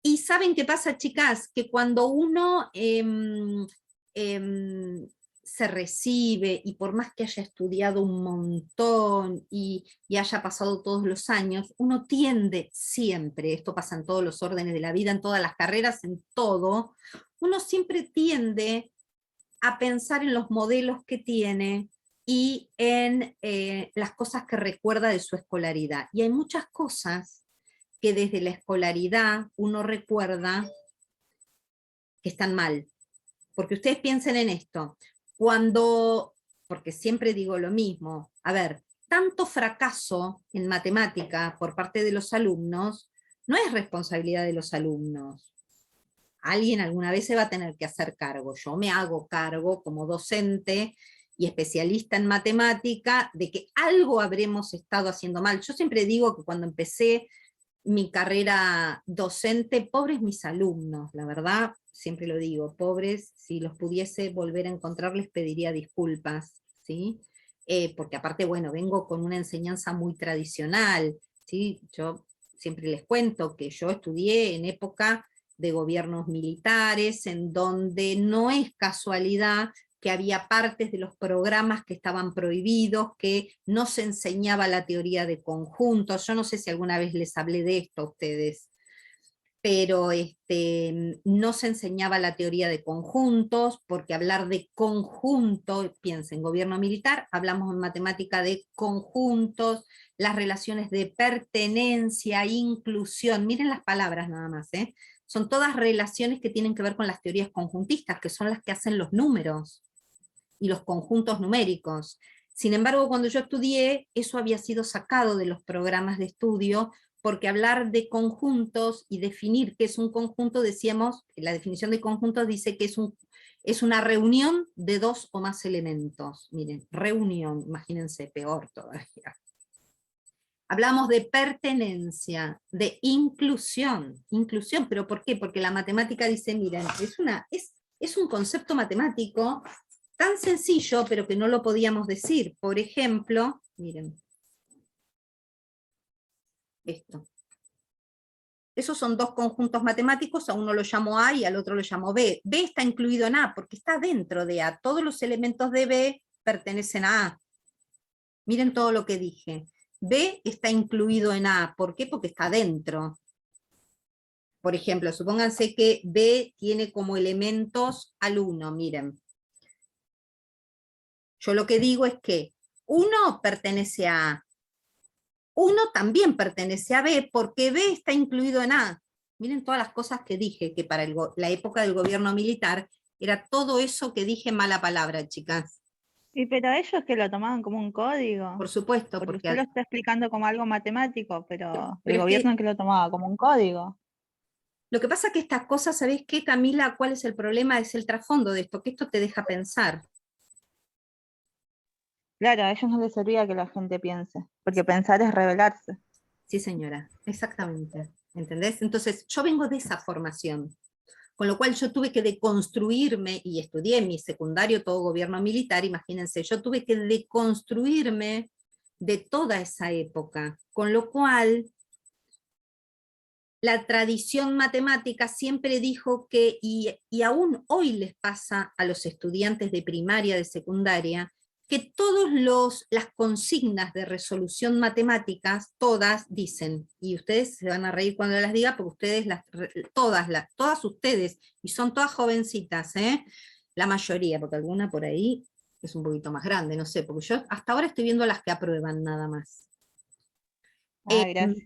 Y ¿saben qué pasa, chicas? Que cuando uno se recibe, y por más que haya estudiado un montón y haya pasado todos los años, uno tiende siempre, esto pasa en todos los órdenes de la vida, en todas las carreras, en todo, uno siempre tiende a pensar en los modelos que tiene y en las cosas que recuerda de su escolaridad. Y hay muchas cosas que desde la escolaridad uno recuerda que están mal. Porque ustedes piensen en esto, porque siempre digo lo mismo, a ver, tanto fracaso en matemática por parte de los alumnos no es responsabilidad de los alumnos. Alguien alguna vez se va a tener que hacer cargo. Yo me hago cargo como docente y especialista en matemática de que algo habremos estado haciendo mal. Yo siempre digo que cuando empecé mi carrera docente, pobres mis alumnos, la verdad, siempre lo digo, pobres, si los pudiese volver a encontrar les pediría disculpas, ¿sí? Porque aparte, bueno, vengo con una enseñanza muy tradicional, ¿sí? Yo siempre les cuento que yo estudié en época de gobiernos militares, en donde no es casualidad que había partes de los programas que estaban prohibidos, que no se enseñaba la teoría de conjuntos. Yo no sé si alguna vez les hablé de esto a ustedes, pero no se enseñaba la teoría de conjuntos, porque hablar de conjunto, piensen, gobierno militar, hablamos en matemática de conjuntos, las relaciones de pertenencia, inclusión, miren las palabras nada más, son todas relaciones que tienen que ver con las teorías conjuntistas, que son las que hacen los números y los conjuntos numéricos. Sin embargo, cuando yo estudié, eso había sido sacado de los programas de estudio, porque hablar de conjuntos y definir qué es un conjunto, decíamos, la definición de conjuntos dice que es una reunión de dos o más elementos. Miren, reunión, imagínense, peor todavía. Hablamos de pertenencia, de inclusión, pero ¿por qué? Porque la matemática dice, miren, es un concepto matemático tan sencillo, pero que no lo podíamos decir. Por ejemplo, miren, esto. Esos son dos conjuntos matemáticos, a uno lo llamo A y al otro lo llamo B. B está incluido en A, porque está dentro de A. Todos los elementos de B pertenecen a A. Miren todo lo que dije. B está incluido en A. ¿Por qué? Porque está dentro. Por ejemplo, supónganse que B tiene como elementos al 1, miren. Yo lo que digo es que uno pertenece a A, uno también pertenece a B, porque B está incluido en A. Miren todas las cosas que dije, que para la época del gobierno militar era todo eso que dije mala palabra, chicas. Y pero ellos que lo tomaban como un código. Por supuesto, Porque porque usted lo está explicando como algo matemático, pero pero el es gobierno que lo tomaba como un código. lo que pasa es que estas cosas, ¿sabés qué, Camila? ¿Cuál es el problema? Es el trasfondo de esto, que esto te deja pensar. Claro, a ellos no les servía que la gente piense, porque pensar es rebelarse. Sí, señora, exactamente. ¿Entendés? Entonces, yo vengo de esa formación, con lo cual yo tuve que deconstruirme, y estudié en mi secundario todo gobierno militar, imagínense, yo tuve que deconstruirme de toda esa época, con lo cual la tradición matemática siempre dijo que, y aún hoy les pasa a los estudiantes de primaria, de secundaria, que todas las consignas de resolución matemáticas, todas dicen, y ustedes se van a reír cuando las diga, porque ustedes, todas ustedes, y son todas jovencitas, la mayoría, porque alguna por ahí es un poquito más grande, no sé, porque yo hasta ahora estoy viendo las que aprueban nada más. Gracias.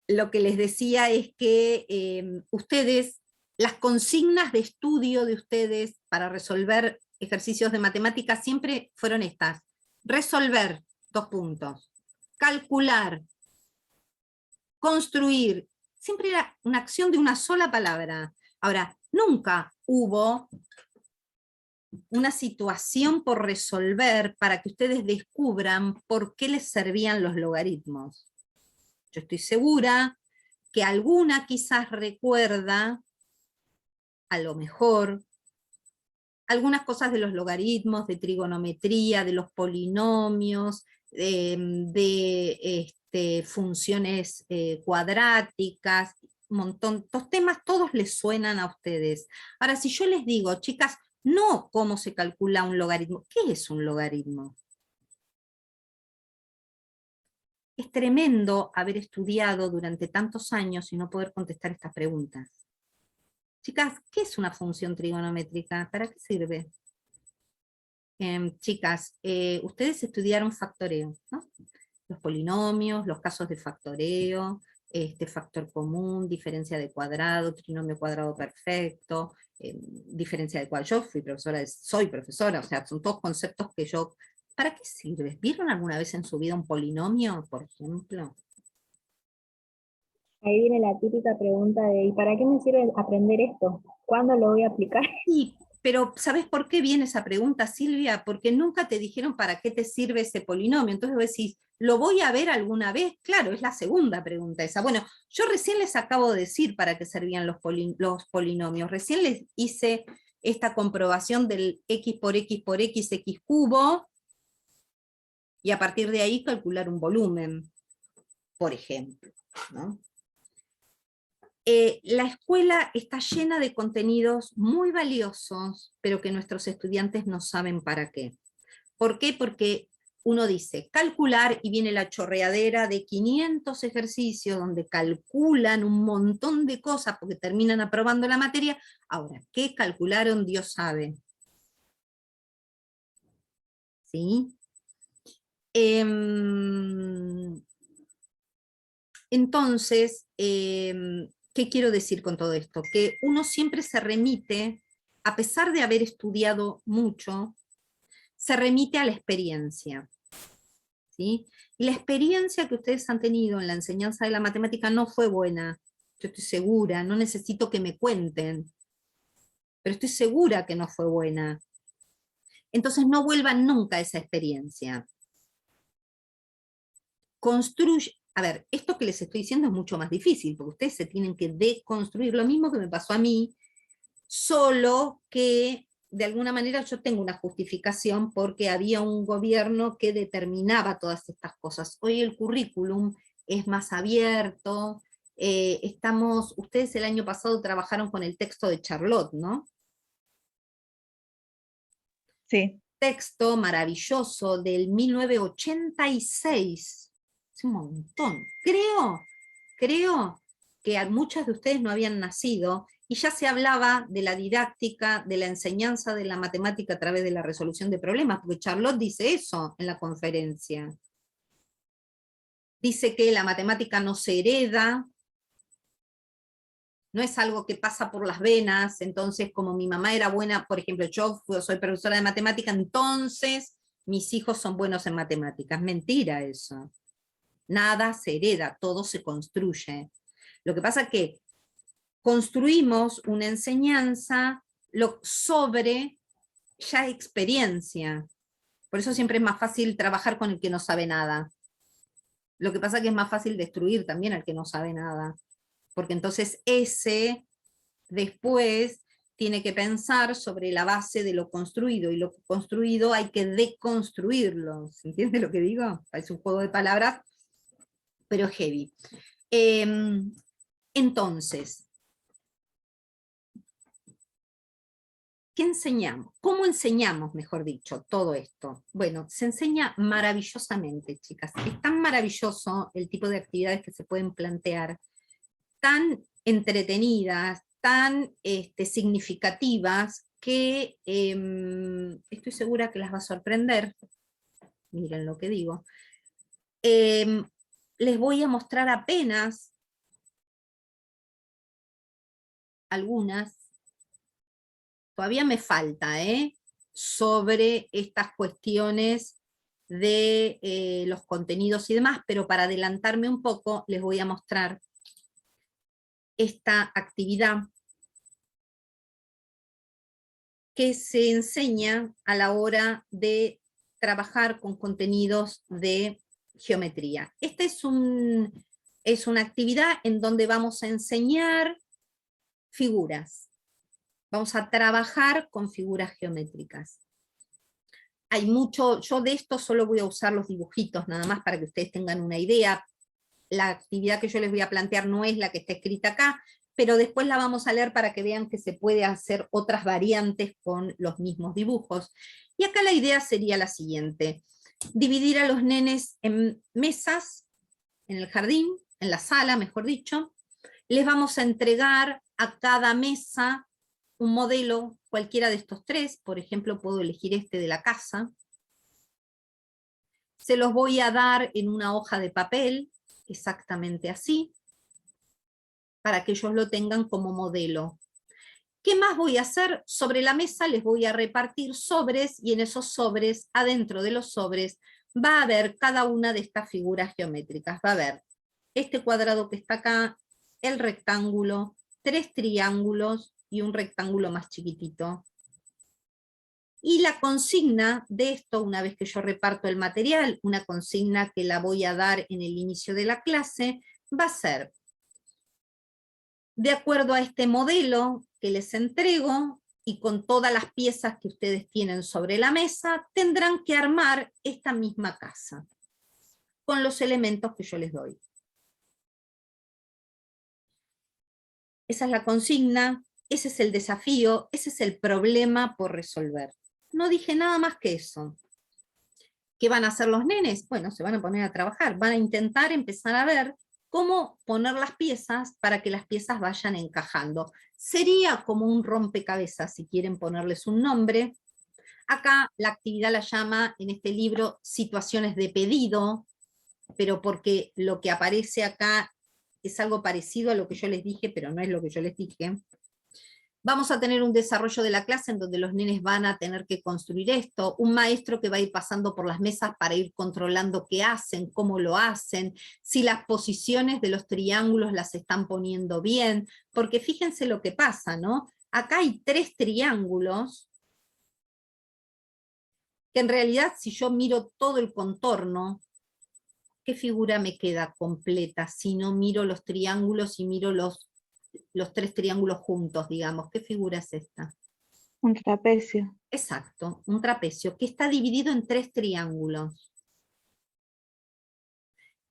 Lo que les decía es que ustedes, las consignas de estudio de ustedes para resolver ejercicios de matemáticas siempre fueron estas: resolver, 2 puntos, calcular, construir, siempre era una acción de una sola palabra. Ahora, nunca hubo una situación por resolver para que ustedes descubran por qué les servían los logaritmos. Yo estoy segura que alguna quizás recuerda, a lo mejor, algunas cosas de los logaritmos, de trigonometría, de los polinomios, de funciones cuadráticas, un montón. Estos temas todos les suenan a ustedes. Ahora, si yo les digo, chicas, no cómo se calcula un logaritmo, ¿qué es un logaritmo? Es tremendo haber estudiado durante tantos años y no poder contestar estas preguntas. Chicas, ¿qué es una función trigonométrica? ¿Para qué sirve? Chicas, ustedes estudiaron factoreo, ¿no? Los polinomios, los casos de factoreo, factor común, diferencia de cuadrado, trinomio cuadrado perfecto, diferencia de cuadrado. Yo soy profesora, o sea, son todos conceptos que yo... ¿Para qué sirve? ¿Vieron alguna vez en su vida un polinomio, por ejemplo? Ahí viene la típica pregunta de ¿y para qué me sirve aprender esto? ¿Cuándo lo voy a aplicar? Sí, pero ¿sabes por qué viene esa pregunta, Silvia? Porque nunca te dijeron para qué te sirve ese polinomio. Entonces vos decís, ¿lo voy a ver alguna vez? Claro, es la segunda pregunta esa. Bueno, yo recién les acabo de decir para qué servían los polinomios. Recién les hice esta comprobación del x por x por x cubo, y a partir de ahí calcular un volumen, por ejemplo, ¿no? La escuela está llena de contenidos muy valiosos, pero que nuestros estudiantes no saben para qué. ¿Por qué? Porque uno dice calcular y viene la chorreadera de 500 ejercicios donde calculan un montón de cosas porque terminan aprobando la materia. Ahora, ¿qué calcularon? Dios sabe. ¿Sí? Entonces, ¿qué quiero decir con todo esto? Que uno siempre se remite, a pesar de haber estudiado mucho, se remite a la experiencia. ¿Sí? Y la experiencia que ustedes han tenido en la enseñanza de la matemática no fue buena. Yo estoy segura, no necesito que me cuenten, pero estoy segura que no fue buena. Entonces no vuelvan nunca a esa experiencia. A ver, esto que les estoy diciendo es mucho más difícil, porque ustedes se tienen que deconstruir, lo mismo que me pasó a mí, solo que de alguna manera yo tengo una justificación porque había un gobierno que determinaba todas estas cosas. Hoy el currículum es más abierto, ustedes el año pasado trabajaron con el texto de Charlotte, ¿no? Sí. Texto maravilloso del 1986. Es un montón. Creo que muchas de ustedes no habían nacido, y ya se hablaba de la didáctica, de la enseñanza de la matemática a través de la resolución de problemas, porque Charlotte dice eso en la conferencia. Dice que la matemática no se hereda, no es algo que pasa por las venas, entonces como mi mamá era buena, por ejemplo, yo soy profesora de matemática, entonces mis hijos son buenos en matemáticas. Mentira eso. Nada se hereda, todo se construye. Lo que pasa es que construimos una enseñanza sobre ya experiencia. Por eso siempre es más fácil trabajar con el que no sabe nada. Lo que pasa es que es más fácil destruir también al que no sabe nada. Porque entonces ese después tiene que pensar sobre la base de lo construido, y lo construido hay que deconstruirlo. ¿Se entiende lo que digo? Es un juego de palabras, pero heavy. Entonces, ¿qué enseñamos? ¿Cómo enseñamos, mejor dicho, todo esto? Bueno, se enseña maravillosamente, chicas. Es tan maravilloso el tipo de actividades que se pueden plantear, tan entretenidas, tan significativas, que estoy segura que las va a sorprender. Miren lo que digo. Les voy a mostrar apenas algunas. Todavía me falta, sobre estas cuestiones de los contenidos y demás, pero para adelantarme un poco, les voy a mostrar esta actividad que se enseña a la hora de trabajar con contenidos de geometría. Esta es una actividad en donde vamos a enseñar figuras. Vamos a trabajar con figuras geométricas. Hay mucho, yo de esto solo voy a usar los dibujitos nada más para que ustedes tengan una idea. La actividad que yo les voy a plantear no es la que está escrita acá, pero después la vamos a leer para que vean que se puede hacer otras variantes con los mismos dibujos. Y acá la idea sería la siguiente: dividir a los nenes en mesas, en el jardín, en la sala, mejor dicho. Les vamos a entregar a cada mesa un modelo, cualquiera de estos tres, por ejemplo, puedo elegir este de la casa. Se los voy a dar en una hoja de papel, exactamente así, para que ellos lo tengan como modelo. ¿Qué más voy a hacer? Sobre la mesa les voy a repartir sobres, y en esos sobres, adentro de los sobres, va a haber cada una de estas figuras geométricas. Va a haber este cuadrado que está acá, el rectángulo, 3 triángulos y un rectángulo más chiquitito. Y la consigna de esto, una vez que yo reparto el material, una consigna que la voy a dar en el inicio de la clase, va a ser: de acuerdo a este modelo que les entrego, y con todas las piezas que ustedes tienen sobre la mesa, tendrán que armar esta misma casa, con los elementos que yo les doy. Esa es la consigna, ese es el desafío, ese es el problema por resolver. No dije nada más que eso. ¿Qué van a hacer los nenes? Bueno, se van a poner a trabajar, van a intentar empezar a ver cómo poner las piezas para que las piezas vayan encajando. Sería como un rompecabezas, si quieren ponerles un nombre. Acá la actividad la llama, en este libro, situaciones de pedido, pero porque lo que aparece acá es algo parecido a lo que yo les dije, pero no es lo que yo les dije. Vamos a tener un desarrollo de la clase en donde los nenes van a tener que construir esto, un maestro que va a ir pasando por las mesas para ir controlando qué hacen, cómo lo hacen, si las posiciones de los triángulos las están poniendo bien, porque fíjense lo que pasa, ¿no? Acá hay 3 triángulos, que en realidad si yo miro todo el contorno, ¿qué figura me queda completa si no miro los triángulos y miro los 3 triángulos juntos, digamos? ¿Qué figura es esta? Un trapecio. Exacto, un trapecio, que está dividido en 3 triángulos.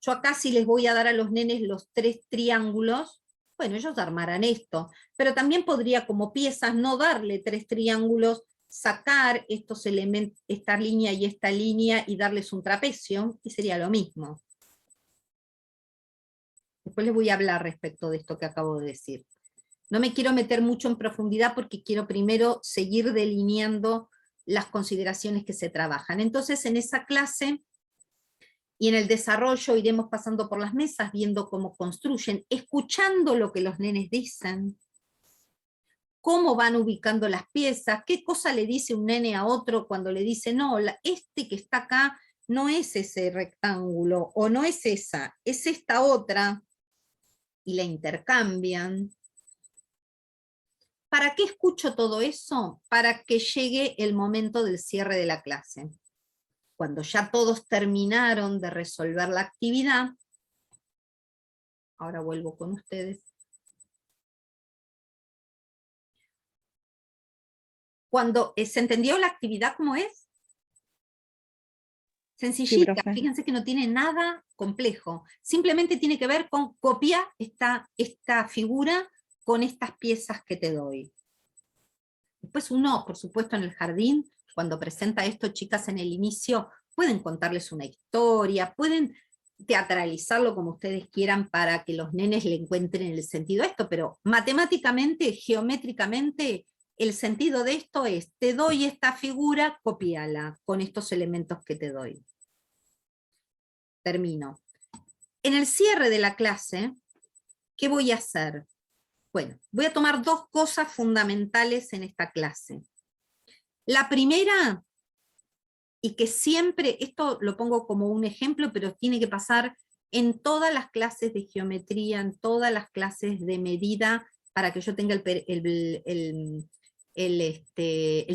Yo acá si les voy a dar a los nenes los 3 triángulos, bueno, ellos armarán esto, pero también podría como piezas no darle 3 triángulos, sacar estos elementos, esta línea y esta línea, y darles un trapecio, y sería lo mismo. Después les voy a hablar respecto de esto que acabo de decir. No me quiero meter mucho en profundidad porque quiero primero seguir delineando las consideraciones que se trabajan. Entonces, en esa clase y en el desarrollo iremos pasando por las mesas, viendo cómo construyen, escuchando lo que los nenes dicen, cómo van ubicando las piezas, qué cosa le dice un nene a otro cuando le dice, no, este que está acá no es ese rectángulo, o no es esa, es esta otra, y la intercambian. ¿Para qué escucho todo eso? Para que llegue el momento del cierre de la clase. Cuando ya todos terminaron de resolver la actividad, ahora vuelvo con ustedes. Cuando ¿se entendió la actividad cómo es? Sencillita, profe. fíjense que no tiene nada complejo, simplemente tiene que ver con copiar esta figura con estas piezas que te doy. Después uno, por supuesto, en el jardín, cuando presenta esto, chicas, en el inicio, pueden contarles una historia, pueden teatralizarlo como ustedes quieran para que los nenes le encuentren el sentido a esto, pero matemáticamente, geométricamente, el sentido de esto es, te doy esta figura, copíala con estos elementos que te doy. Termino. En el cierre de la clase, ¿qué voy a hacer? Bueno, voy a tomar dos cosas fundamentales en esta clase. La primera, y que siempre, esto lo pongo como un ejemplo, pero tiene que pasar en todas las clases de geometría, en todas las clases de medida, para que yo tenga el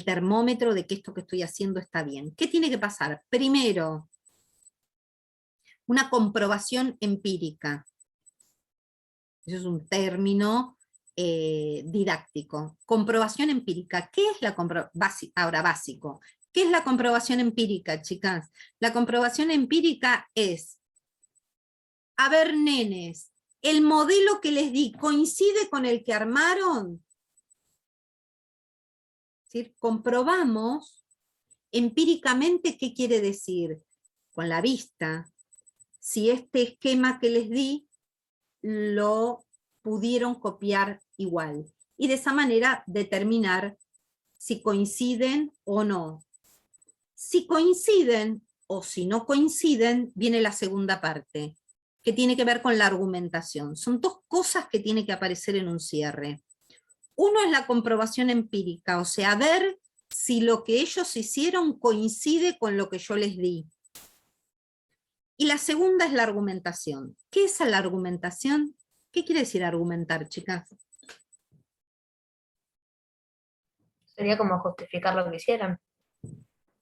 termómetro de que esto que estoy haciendo está bien. ¿Qué tiene que pasar? Primero, una comprobación empírica. Eso es un término didáctico. Comprobación empírica. ¿Qué es la comprobación? Ahora, básico. ¿Qué es la comprobación empírica, chicas? La comprobación empírica es, a ver, nenes, ¿el modelo que les di coincide con el que armaron? Es decir, comprobamos empíricamente qué quiere decir, con la vista, si este esquema que les di lo pudieron copiar igual. Y de esa manera determinar si coinciden o no. Si coinciden o si no coinciden, viene la segunda parte, que tiene que ver con la argumentación. Son dos cosas que tienen que aparecer en un cierre. Uno es la comprobación empírica, o sea, ver si lo que ellos hicieron coincide con lo que yo les di. Y la segunda es la argumentación. ¿Qué es la argumentación? ¿Qué quiere decir argumentar, chicas? Sería como justificar lo que hicieron,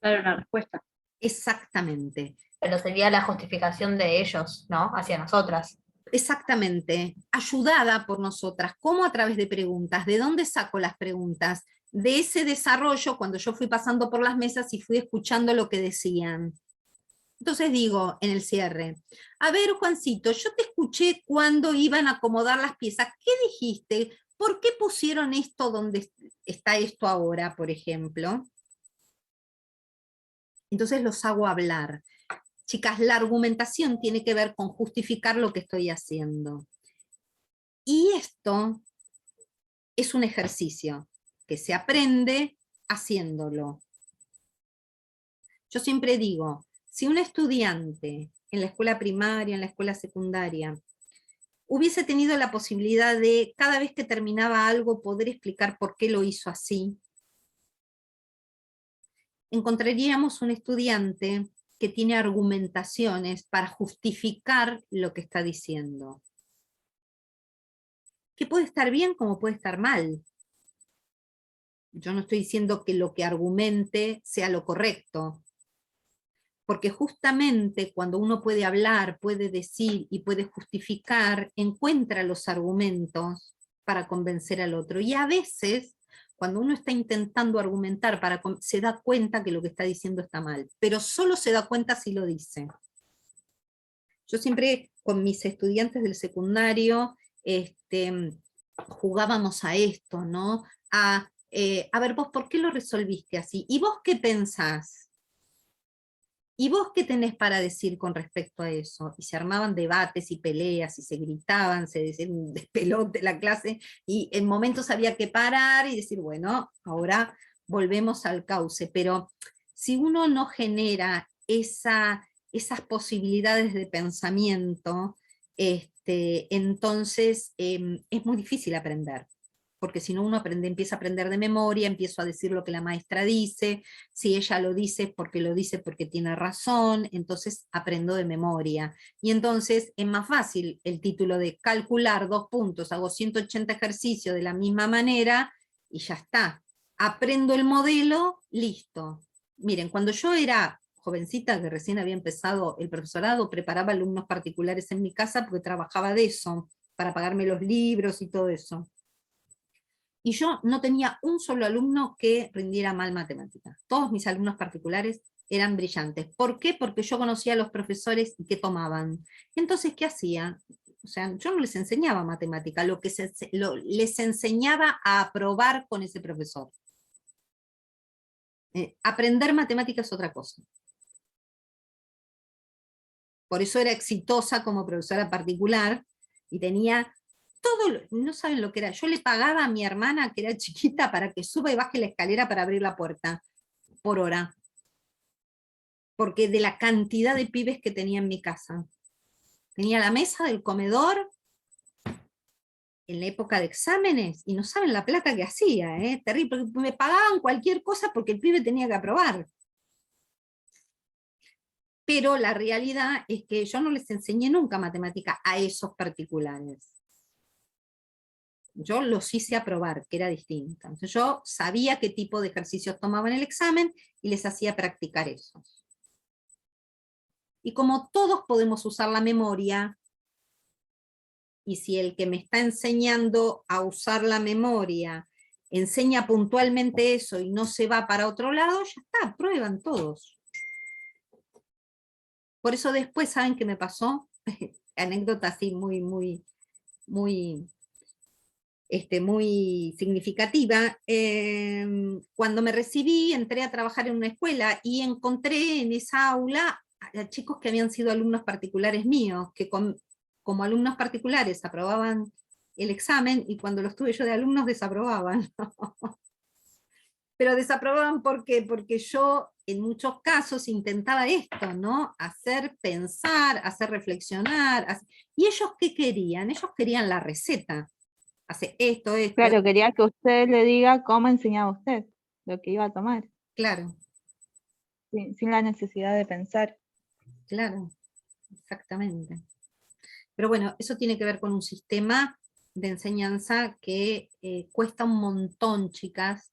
Dar una respuesta. Exactamente. pero sería la justificación de ellos, ¿no? Hacia nosotras. Exactamente, ayudada por nosotras, ¿cómo? A través de preguntas. ¿De dónde saco las preguntas? De ese desarrollo cuando yo fui pasando por las mesas y fui escuchando lo que decían. Entonces digo, en el cierre, a ver, Juancito, yo te escuché cuando iban a acomodar las piezas, ¿qué dijiste? ¿Por qué pusieron esto donde está esto ahora, por ejemplo? Entonces los hago hablar. Chicas, la argumentación tiene que ver con justificar lo que estoy haciendo. Y esto es un ejercicio que se aprende haciéndolo. Yo siempre digo, si un estudiante en la escuela primaria, en la escuela secundaria, hubiese tenido la posibilidad de, cada vez que terminaba algo, poder explicar por qué lo hizo así, encontraríamos un estudiante que tiene argumentaciones para justificar lo que está diciendo. Que puede estar bien como puede estar mal. Yo no estoy diciendo que lo que argumente sea lo correcto, porque justamente cuando uno puede hablar, puede decir y puede justificar, encuentra los argumentos para convencer al otro. Y a veces, cuando uno está intentando argumentar, se da cuenta que lo que está diciendo está mal, pero solo se da cuenta si lo dice. Yo siempre con mis estudiantes del secundario jugábamos a esto, ¿no? A ver, vos, ¿por qué lo resolviste así? ¿Y vos qué pensás? ¿y vos qué tenés para decir con respecto a eso? Y se armaban debates y peleas, y se gritaban, se decía un despelote la clase, y en momentos había que parar y decir, bueno, ahora volvemos al cauce, pero si uno no genera esas posibilidades de pensamiento, entonces es muy difícil aprender, porque si no uno empieza a aprender de memoria, empiezo a decir lo que la maestra dice, si ella lo dice es porque tiene razón, entonces aprendo de memoria. Y entonces es más fácil el título de calcular 2 puntos, hago 180 ejercicios de la misma manera, y ya está. Aprendo el modelo, listo. Miren, cuando yo era jovencita, que recién había empezado el profesorado, preparaba alumnos particulares en mi casa porque trabajaba de eso, para pagarme los libros y todo eso. Y yo no tenía un solo alumno que rindiera mal matemáticas. Todos mis alumnos particulares eran brillantes. ¿Por qué? Porque yo conocía a los profesores y qué tomaban. Entonces, ¿qué hacía? O sea, yo no les enseñaba matemática, les enseñaba a aprobar con ese profesor. Aprender matemáticas es otra cosa. Por eso era exitosa como profesora particular, y tenía todo, no saben lo que era, yo le pagaba a mi hermana, que era chiquita, para que suba y baje la escalera para abrir la puerta, por hora. Porque de la cantidad de pibes que tenía en mi casa. Tenía la mesa del comedor, en la época de exámenes, y no saben la plata que hacía, terrible, porque me pagaban cualquier cosa porque el pibe tenía que aprobar. Pero la realidad es que yo no les enseñé nunca matemática a esos particulares. Yo los hice aprobar, que era distinto. Entonces yo sabía qué tipo de ejercicios tomaban en el examen y les hacía practicar eso. Y como todos podemos usar la memoria, y si el que me está enseñando a usar la memoria enseña puntualmente eso y no se va para otro lado, ya está, prueban todos. Por eso después, ¿saben qué me pasó? Anécdota así muy significativa. Cuando me recibí, entré a trabajar en una escuela y encontré en esa aula a chicos que habían sido alumnos particulares míos, que como alumnos particulares aprobaban el examen, y cuando los tuve yo de alumnos desaprobaban. Pero desaprobaban, ¿por qué? Porque yo en muchos casos intentaba esto, ¿no? Hacer pensar, hacer reflexionar. ¿Y ellos qué querían? Ellos querían la receta. Hace esto. Claro, quería que usted le diga cómo enseñaba usted, lo que iba a tomar. Claro. Sin la necesidad de pensar. Claro, exactamente. Pero bueno, eso tiene que ver con un sistema de enseñanza que cuesta un montón, chicas,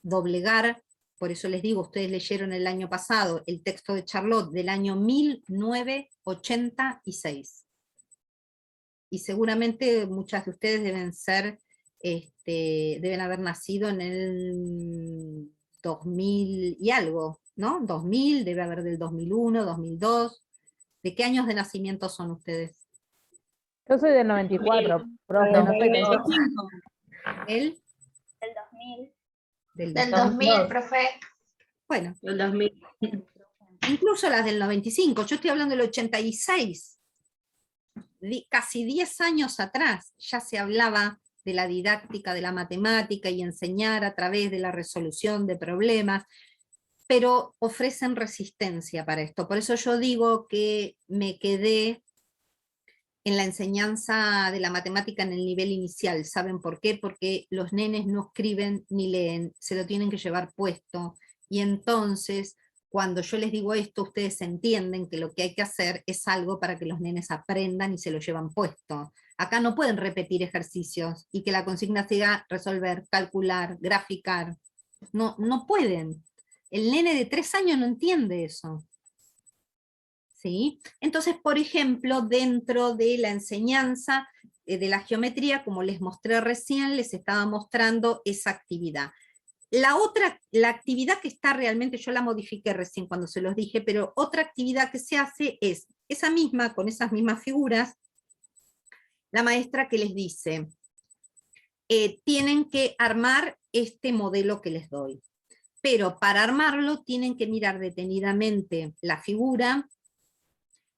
doblegar. Por eso les digo, ustedes leyeron el año pasado el texto de Charlotte del año 1986. Y seguramente muchas de ustedes deben haber nacido en el 2000 y algo, ¿no? 2000, debe haber del 2001, 2002. ¿De qué años de nacimiento son ustedes? Yo soy del 94, profe, no sé cómo. ¿El? Del 2000. Del Del 2000, profe. Bueno, El 2000. incluso las del 95, yo estoy hablando del 86. Casi 10 años atrás ya se hablaba de la didáctica de la matemática y enseñar a través de la resolución de problemas, pero ofrecen resistencia para esto. Por eso yo digo que me quedé en la enseñanza de la matemática en el nivel inicial. ¿Saben por qué? Porque los nenes no escriben ni leen, se lo tienen que llevar puesto, y entonces cuando yo les digo esto, ustedes entienden que lo que hay que hacer es algo para que los nenes aprendan y se lo llevan puesto. Acá no pueden repetir ejercicios y que la consigna sea resolver, calcular, graficar. No, no pueden. El nene de 3 años no entiende eso. ¿Sí? Entonces, por ejemplo, dentro de la enseñanza de la geometría, como les mostré recién, les estaba mostrando esa actividad. La actividad que está realmente, yo la modifiqué recién cuando se los dije, pero otra actividad que se hace es esa misma, con esas mismas figuras, la maestra que les dice, tienen que armar este modelo que les doy. Pero para armarlo tienen que mirar detenidamente la figura,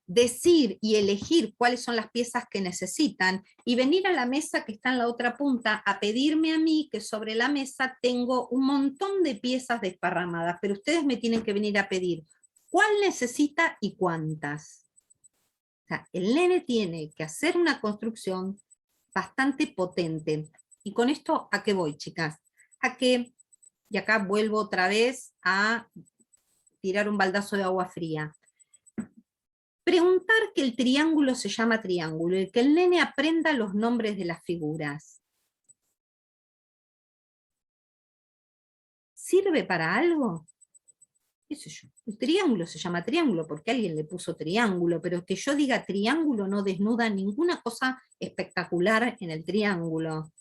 decir y elegir cuáles son las piezas que necesitan, y venir a la mesa que está en la otra punta a pedirme a mí que sobre la mesa tengo un montón de piezas desparramadas, pero ustedes me tienen que venir a pedir cuál necesita y cuántas. O sea, el nene tiene que hacer una construcción bastante potente. Y con esto, ¿a qué voy, chicas? A que, y acá vuelvo otra vez a tirar un baldazo de agua fría. Preguntar que el triángulo se llama triángulo y que el nene aprenda los nombres de las figuras. ¿Sirve para algo? ¿Qué sé yo? El triángulo se llama triángulo porque alguien le puso triángulo, pero que yo diga triángulo no desnuda ninguna cosa espectacular en el triángulo.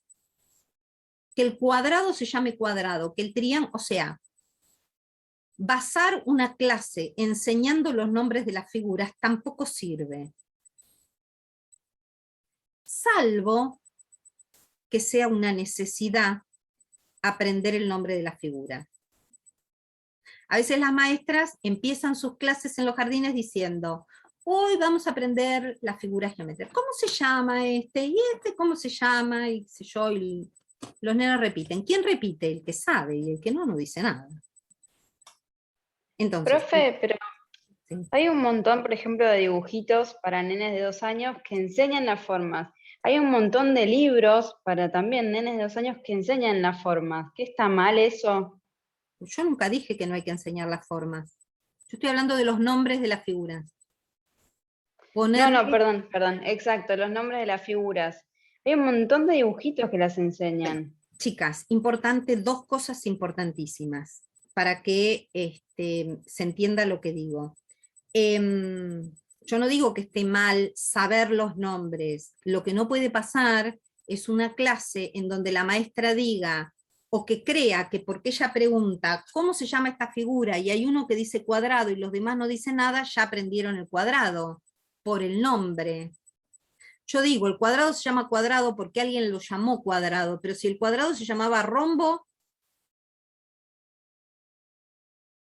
Que el cuadrado se llame cuadrado, que el triángulo, o sea, basar una clase enseñando los nombres de las figuras tampoco sirve. Salvo que sea una necesidad aprender el nombre de la figura. A veces las maestras empiezan sus clases en los jardines diciendo, hoy vamos a aprender las figuras geométricas. ¿Cómo se llama este? ¿Y este cómo se llama? Y qué sé yo, y los nenes repiten. ¿Quién repite? El que sabe, y el que no dice nada. Entonces, Profe, pero sí. hay un montón, por ejemplo, de dibujitos para nenes de 2 años que enseñan las formas. Hay un montón de libros para también nenes de 2 años que enseñan las formas. ¿Qué está mal eso? Yo nunca dije que no hay que enseñar las formas. Yo estoy hablando de los nombres de las figuras. No, perdón, exacto, los nombres de las figuras. Hay un montón de dibujitos que las enseñan. Chicas, importante, 2 cosas importantísimas para que se entienda lo que digo. Yo no digo que esté mal saber los nombres. Lo que no puede pasar es una clase en donde la maestra diga, o que crea que porque ella pregunta, ¿cómo se llama esta figura? Y hay uno que dice cuadrado y los demás no dicen nada, ya aprendieron el cuadrado, por el nombre. Yo digo, el cuadrado se llama cuadrado porque alguien lo llamó cuadrado, pero si el cuadrado se llamaba rombo,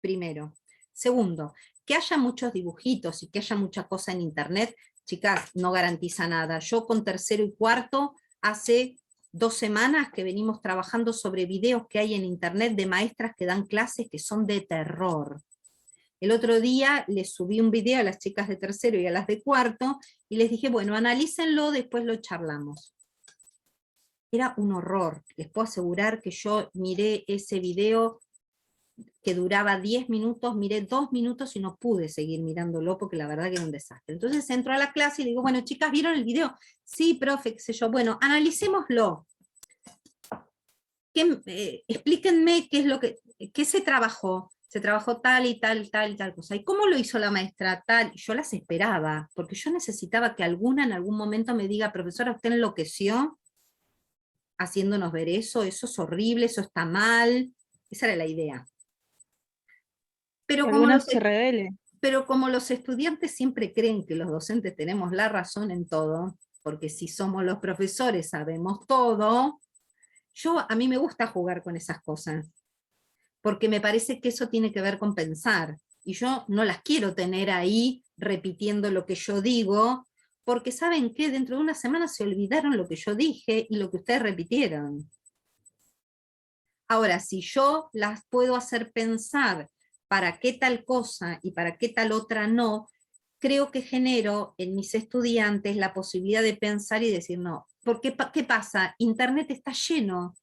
primero. Segundo, que haya muchos dibujitos y que haya mucha cosa en internet, chicas, no garantiza nada. Yo con tercero y cuarto, hace 2 semanas que venimos trabajando sobre videos que hay en internet de maestras que dan clases que son de terror. El otro día les subí un video a las chicas de tercero y a las de cuarto, y les dije, bueno, analícenlo, después lo charlamos. Era un horror. Les puedo asegurar que yo miré ese video que duraba 10 minutos, miré 2 minutos y no pude seguir mirándolo porque la verdad que era un desastre. Entonces entro a la clase y digo, bueno, chicas, ¿vieron el video? Sí, profe, qué sé yo. Bueno, analicémoslo. Explíquenme qué es lo qué se trabajó. Se trabajó tal y tal y tal y tal cosa. ¿Y cómo lo hizo la maestra? Tal. Yo las esperaba, porque yo necesitaba que alguna en algún momento me diga, profesora, ¿usted enloqueció haciéndonos ver eso? Eso es horrible, eso está mal. Esa era la idea. Pero como los estudiantes siempre creen que los docentes tenemos la razón en todo, porque si somos los profesores sabemos todo, a mí me gusta jugar con esas cosas, porque me parece que eso tiene que ver con pensar, y yo no las quiero tener ahí repitiendo lo que yo digo, porque ¿saben qué? Dentro de una semana se olvidaron lo que yo dije y lo que ustedes repitieron. Ahora, si yo las puedo hacer pensar para qué tal cosa y para qué tal otra no, creo que genero en mis estudiantes la posibilidad de pensar y decir no. Porque, ¿qué pasa? Internet está lleno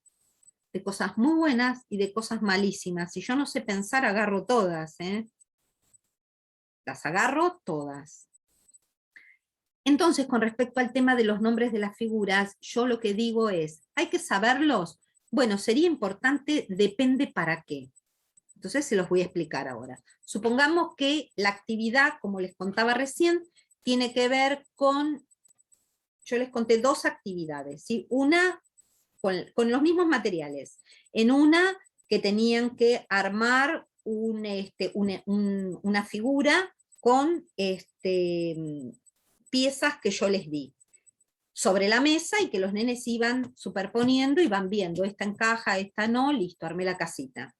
de cosas muy buenas y de cosas malísimas. Si yo no sé pensar, agarro todas, ¿eh? Las agarro todas. Entonces, con respecto al tema de los nombres de las figuras, yo lo que digo es, ¿hay que saberlos? Bueno, sería importante, depende para qué. Entonces se los voy a explicar ahora. Supongamos que la actividad, como les contaba recién, tiene que ver con, yo les conté 2 actividades, ¿sí? Una con los mismos materiales. En una que tenían que armar una figura con piezas que yo les di sobre la mesa y que los nenes iban superponiendo y van viendo, esta encaja, esta no, listo, armé la casita.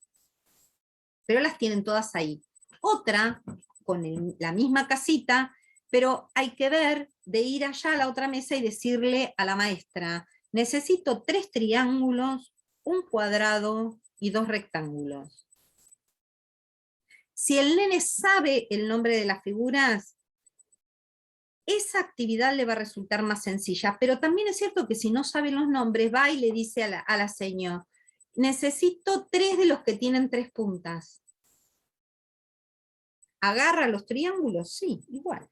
pero las tienen todas ahí. Otra, con la misma casita, pero hay que ver de ir allá a la otra mesa y decirle a la maestra, necesito 3 triángulos, un cuadrado y 2 rectángulos. Si el nene sabe el nombre de las figuras, esa actividad le va a resultar más sencilla, pero también es cierto que si no sabe los nombres, va y le dice a la señora, necesito 3 de los que tienen 3 puntas. ¿Agarra los triángulos? Sí, igual.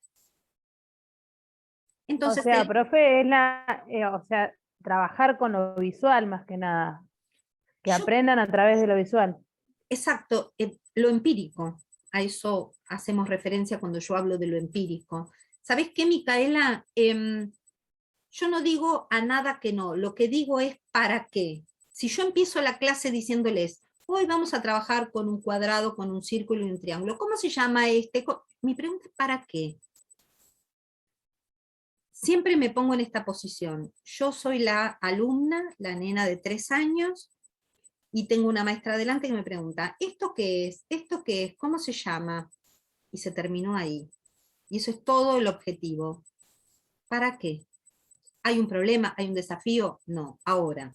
Entonces, O sea, profe, es trabajar con lo visual más que nada. Que aprendan a través de lo visual. Exacto, lo empírico. A eso hacemos referencia cuando yo hablo de lo empírico. ¿Sabés qué, Micaela? Yo no digo a nada que no, lo que digo es para qué. Si yo empiezo la clase diciéndoles, hoy vamos a trabajar con un cuadrado, con un círculo y un triángulo, ¿cómo se llama este? Mi pregunta es ¿para qué? Siempre me pongo en esta posición. Yo soy la alumna, la nena de 3 años, y tengo una maestra adelante que me pregunta, ¿esto qué es? ¿Esto qué es? ¿Cómo se llama? Y se terminó ahí. Y eso es todo el objetivo. ¿Para qué? ¿Hay un problema? ¿Hay un desafío? No. Ahora,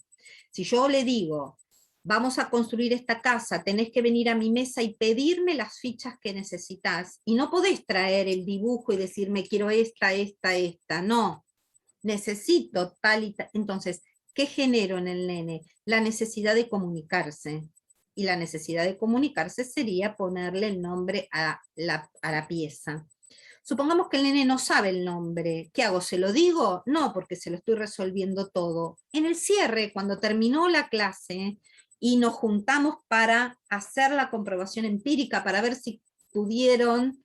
si yo le digo, vamos a construir esta casa, tenés que venir a mi mesa y pedirme las fichas que necesitas, y no podés traer el dibujo y decirme, quiero esta, no. Necesito tal y tal. Entonces, ¿qué genero en el nene? La necesidad de comunicarse. Y la necesidad de comunicarse sería ponerle el nombre a la pieza. Supongamos que el nene no sabe el nombre. ¿Qué hago? ¿Se lo digo? No, porque se lo estoy resolviendo todo. En el cierre, cuando terminó la clase y nos juntamos para hacer la comprobación empírica, para ver si pudieron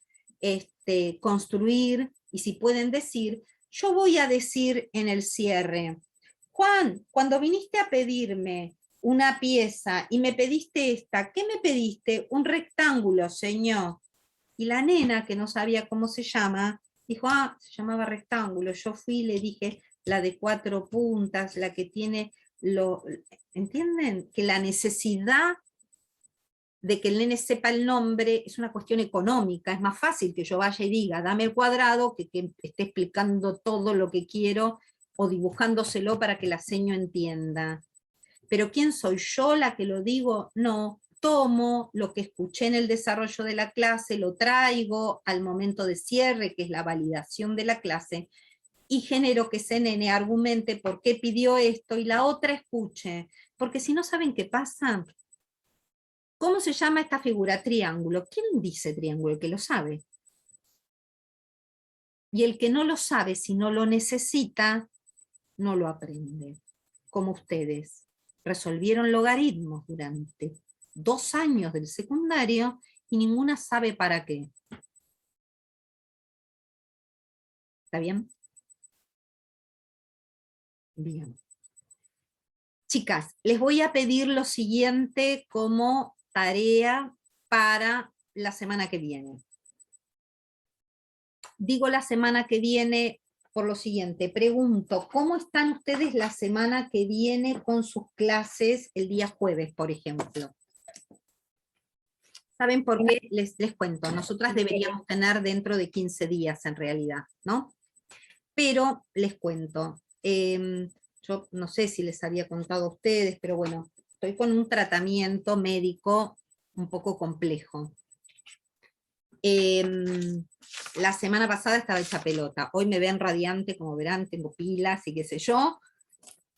construir y si pueden decir, yo voy a decir en el cierre, Juan, cuando viniste a pedirme una pieza y me pediste esta, ¿qué me pediste? Un rectángulo, señor. Y la nena, que no sabía cómo se llama, dijo, se llamaba rectángulo. Yo fui y le dije, la de 4 puntas, la que tiene ¿entienden? Que la necesidad de que el nene sepa el nombre es una cuestión económica. Es más fácil que yo vaya y diga, dame el cuadrado, que esté explicando todo lo que quiero, o dibujándoselo para que la seño entienda. Pero ¿quién soy yo la que lo digo? No. Tomo lo que escuché en el desarrollo de la clase, lo traigo al momento de cierre, que es la validación de la clase, y genero que ese nene argumente por qué pidió esto y la otra escuche. Porque si no, ¿saben qué pasa? ¿Cómo se llama esta figura? Triángulo. ¿Quién dice triángulo? El que lo sabe. Y el que no lo sabe, si no lo necesita, no lo aprende. Como ustedes. Resolvieron logaritmos durante 2 años del secundario y ninguna sabe para qué. ¿Está bien? Bien. Chicas, les voy a pedir lo siguiente como tarea para la semana que viene. Digo la semana que viene por lo siguiente, pregunto, ¿cómo están ustedes la semana que viene con sus clases el día jueves, por ejemplo? ¿Saben por qué? Les cuento, nosotras deberíamos tener dentro de 15 días en realidad, ¿no? Pero les cuento, yo no sé si les había contado a ustedes, pero bueno, estoy con un tratamiento médico un poco complejo. La semana pasada estaba hecha pelota, hoy me ven radiante, como verán, tengo pilas y qué sé yo,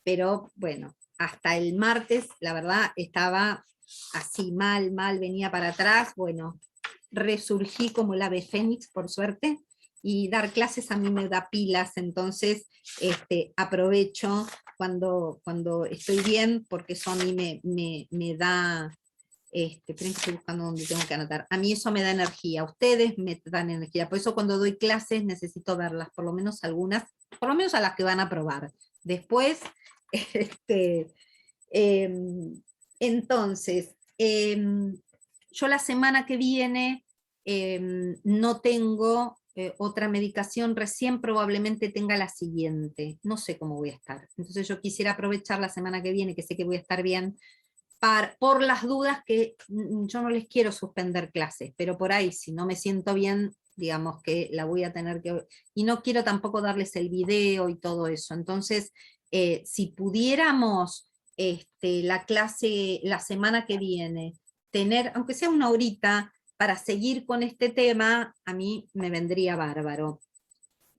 pero bueno, hasta el martes, la verdad, estaba así mal, venía para atrás, bueno, resurgí como el ave fénix, por suerte, y dar clases a mí me da pilas, entonces aprovecho cuando estoy bien, porque eso a mí me da, esperen que estoy buscando donde tengo que anotar, a mí eso me da energía, ustedes me dan energía, por eso cuando doy clases necesito verlas, por lo menos algunas, por lo menos a las que van a probar. Después, entonces, yo la semana que viene no tengo otra medicación, recién probablemente tenga la siguiente, no sé cómo voy a estar. Entonces yo quisiera aprovechar la semana que viene, que sé que voy a estar bien, por las dudas que yo no les quiero suspender clases, pero por ahí, si no me siento bien, digamos que la voy a tener que... Y no quiero tampoco darles el video y todo eso. Entonces, si pudiéramos la clase la semana que viene, tener, aunque sea una horita, para seguir con este tema, a mí me vendría bárbaro.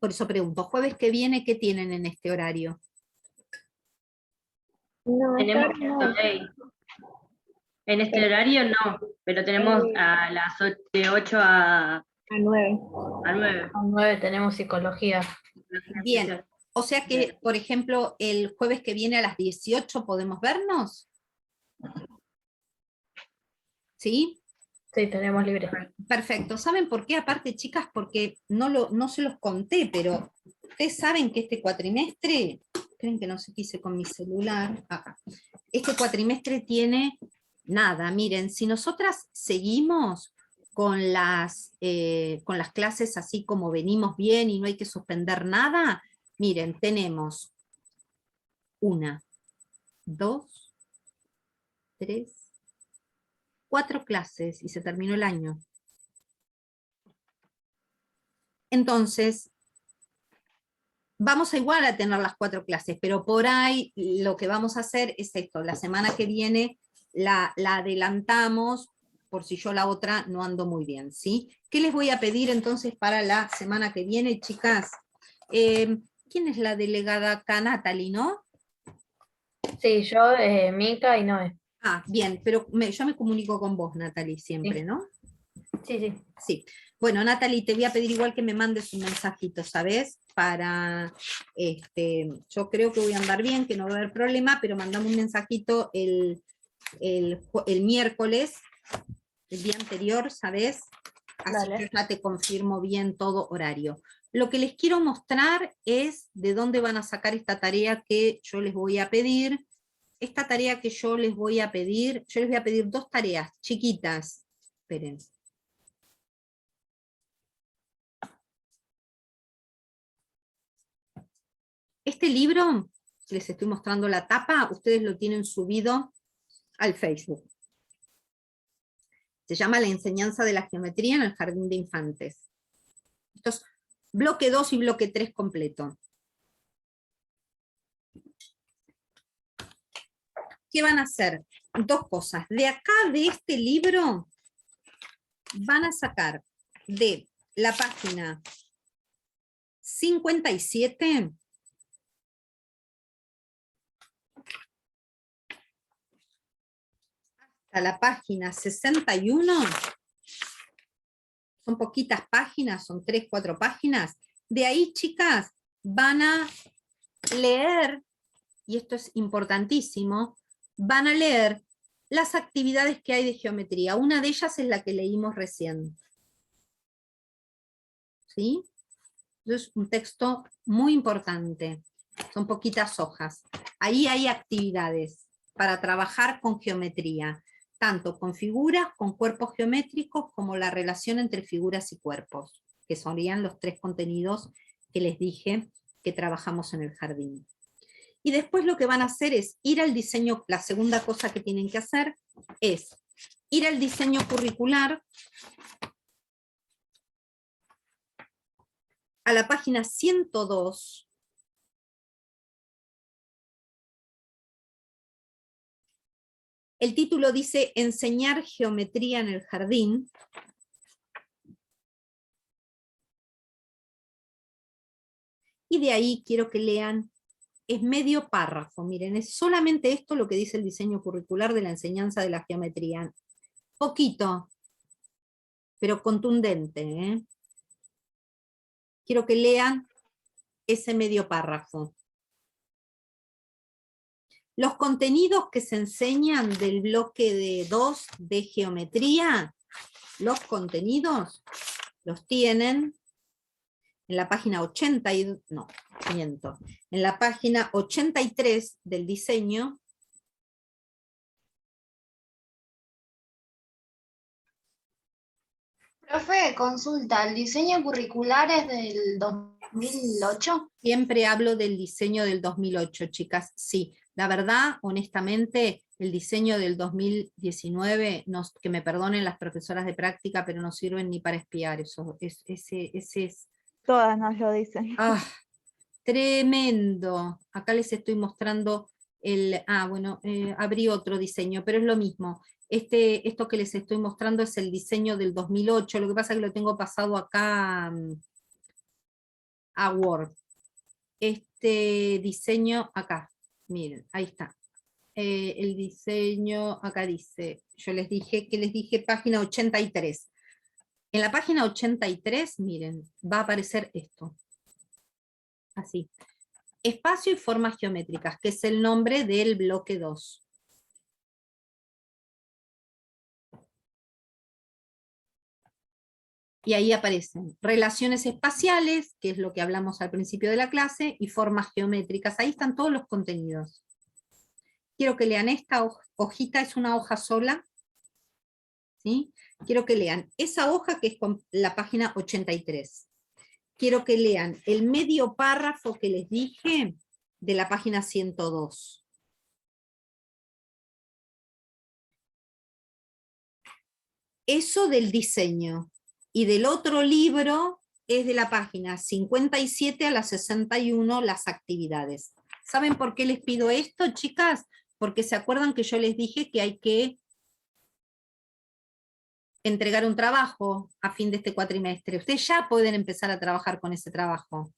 Por eso pregunto, jueves que viene, ¿qué tienen en este horario? No, esta Tenemos hora no. en este horario no, pero tenemos a las de 8 a 9. 9. A 9 tenemos psicología. Bien, o sea que, por ejemplo, el jueves que viene a las 18 podemos vernos. ¿Sí? Sí, tenemos libre. Perfecto. ¿Saben por qué? Aparte, chicas, porque no se los conté, pero ustedes saben que este cuatrimestre, creen que no sé qué hice con mi celular, acá. Este cuatrimestre tiene nada, miren, si nosotras seguimos con las clases así como venimos bien y no hay que suspender nada, miren, tenemos 1, 2, 3, 4 clases y se terminó el año. Entonces, vamos a igual a tener las 4 clases, pero por ahí lo que vamos a hacer es esto, la semana que viene la adelantamos, por si yo la otra no ando muy bien, ¿sí? ¿Qué les voy a pedir entonces para la semana que viene, chicas? ¿Quién es la delegada acá? Natalie, ¿no? Sí, yo, Mica y Noé. Ah, bien, pero yo me comunico con vos, Natalie, siempre, Sí. ¿no? Sí, sí. Sí. Bueno, Natalie, te voy a pedir igual que me mandes un mensajito, ¿sabes? Para, yo creo que voy a andar bien, que no va a haber problema, pero mandame un mensajito el miércoles, el día anterior, ¿sabes? Así Dale. que ya te confirmo bien todo horario. Lo que les quiero mostrar es de dónde van a sacar esta tarea que yo les voy a pedir. Esta tarea que yo les voy a pedir, yo les voy a pedir 2 tareas chiquitas. Esperen. Este libro, les estoy mostrando la tapa, ustedes lo tienen subido al Facebook. Se llama La enseñanza de la geometría en el jardín de infantes. Esto es bloque 2 y bloque 3 completo. ¿Qué van a hacer? 2 cosas. De acá, de este libro, van a sacar de la página 57 a la página 61, son poquitas páginas, son 3, 4 páginas, de ahí, chicas, van a leer, y esto es importantísimo, van a leer las actividades que hay de geometría. Una de ellas es la que leímos recién. ¿Sí? Es un texto muy importante, son poquitas hojas. Ahí hay actividades para trabajar con geometría, tanto con figuras, con cuerpos geométricos, como la relación entre figuras y cuerpos, que serían los 3 contenidos que les dije que trabajamos en el jardín. Y después lo que van a hacer es ir al diseño, la segunda cosa que tienen que hacer es ir al diseño curricular, a la página 102, el título dice Enseñar geometría en el jardín. Y de ahí quiero que lean, es medio párrafo, miren, es solamente esto lo que dice el diseño curricular de la enseñanza de la geometría. Poquito, pero contundente, ¿eh? Quiero que lean ese medio párrafo. Los contenidos que se enseñan del bloque de 2 de geometría, los contenidos los tienen en la página 83 del diseño. Profe, consulta, ¿el diseño curricular es del 2008? Siempre hablo del diseño del 2008, chicas, sí. La verdad, honestamente, el diseño del 2019, que me perdonen las profesoras de práctica, pero no sirven ni para espiar, eso, ese es... Todas nos lo dicen. ¡Ah! Tremendo. Acá les estoy mostrando bueno, abrí otro diseño, pero es lo mismo. Esto que les estoy mostrando es el diseño del 2008, lo que pasa es que lo tengo pasado acá a Word. Este diseño acá, miren, ahí está. El diseño, acá dice, les dije página 83. En la página 83, miren, va a aparecer esto. Así. Espacio y formas geométricas, que es el nombre del bloque 2. Y ahí aparecen relaciones espaciales, que es lo que hablamos al principio de la clase, y formas geométricas. Ahí están todos los contenidos. Quiero que lean esta hojita, es una hoja sola. ¿Sí? Quiero que lean esa hoja que es con la página 83. Quiero que lean el medio párrafo que les dije de la página 102. Eso del diseño. Y del otro libro es de la página 57 a la 61, las actividades. ¿Saben por qué les pido esto, chicas? Porque se acuerdan que yo les dije que hay que entregar un trabajo a fin de este cuatrimestre. Ustedes ya pueden empezar a trabajar con ese trabajo,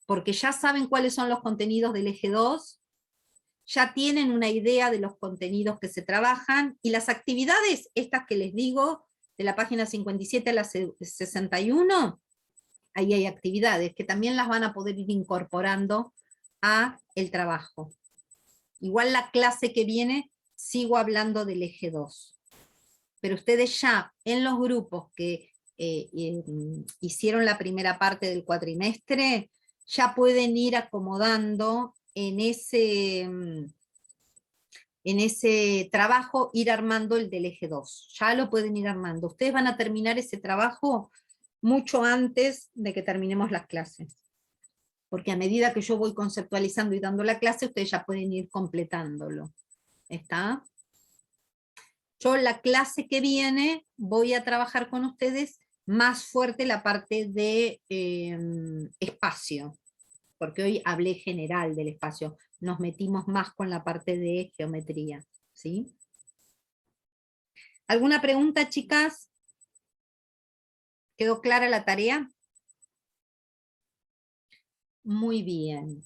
porque ya saben cuáles son los contenidos del eje 2, ya tienen una idea de los contenidos que se trabajan, y las actividades, estas que les digo, de la página 57 a la 61, ahí hay actividades que también las van a poder ir incorporando a el trabajo. Igual la clase que viene sigo hablando del eje 2. Pero ustedes ya en los grupos que hicieron la primera parte del cuatrimestre, ya pueden ir acomodando en ese trabajo, ir armando el del eje 2. Ya lo pueden ir armando. Ustedes van a terminar ese trabajo mucho antes de que terminemos las clases. Porque a medida que yo voy conceptualizando y dando la clase, ustedes ya pueden ir completándolo. ¿Está? Yo la clase que viene voy a trabajar con ustedes más fuerte la parte de espacio, porque hoy hablé general del espacio, nos metimos más con la parte de geometría, ¿sí? ¿Alguna pregunta, chicas? ¿Quedó clara la tarea? Muy bien.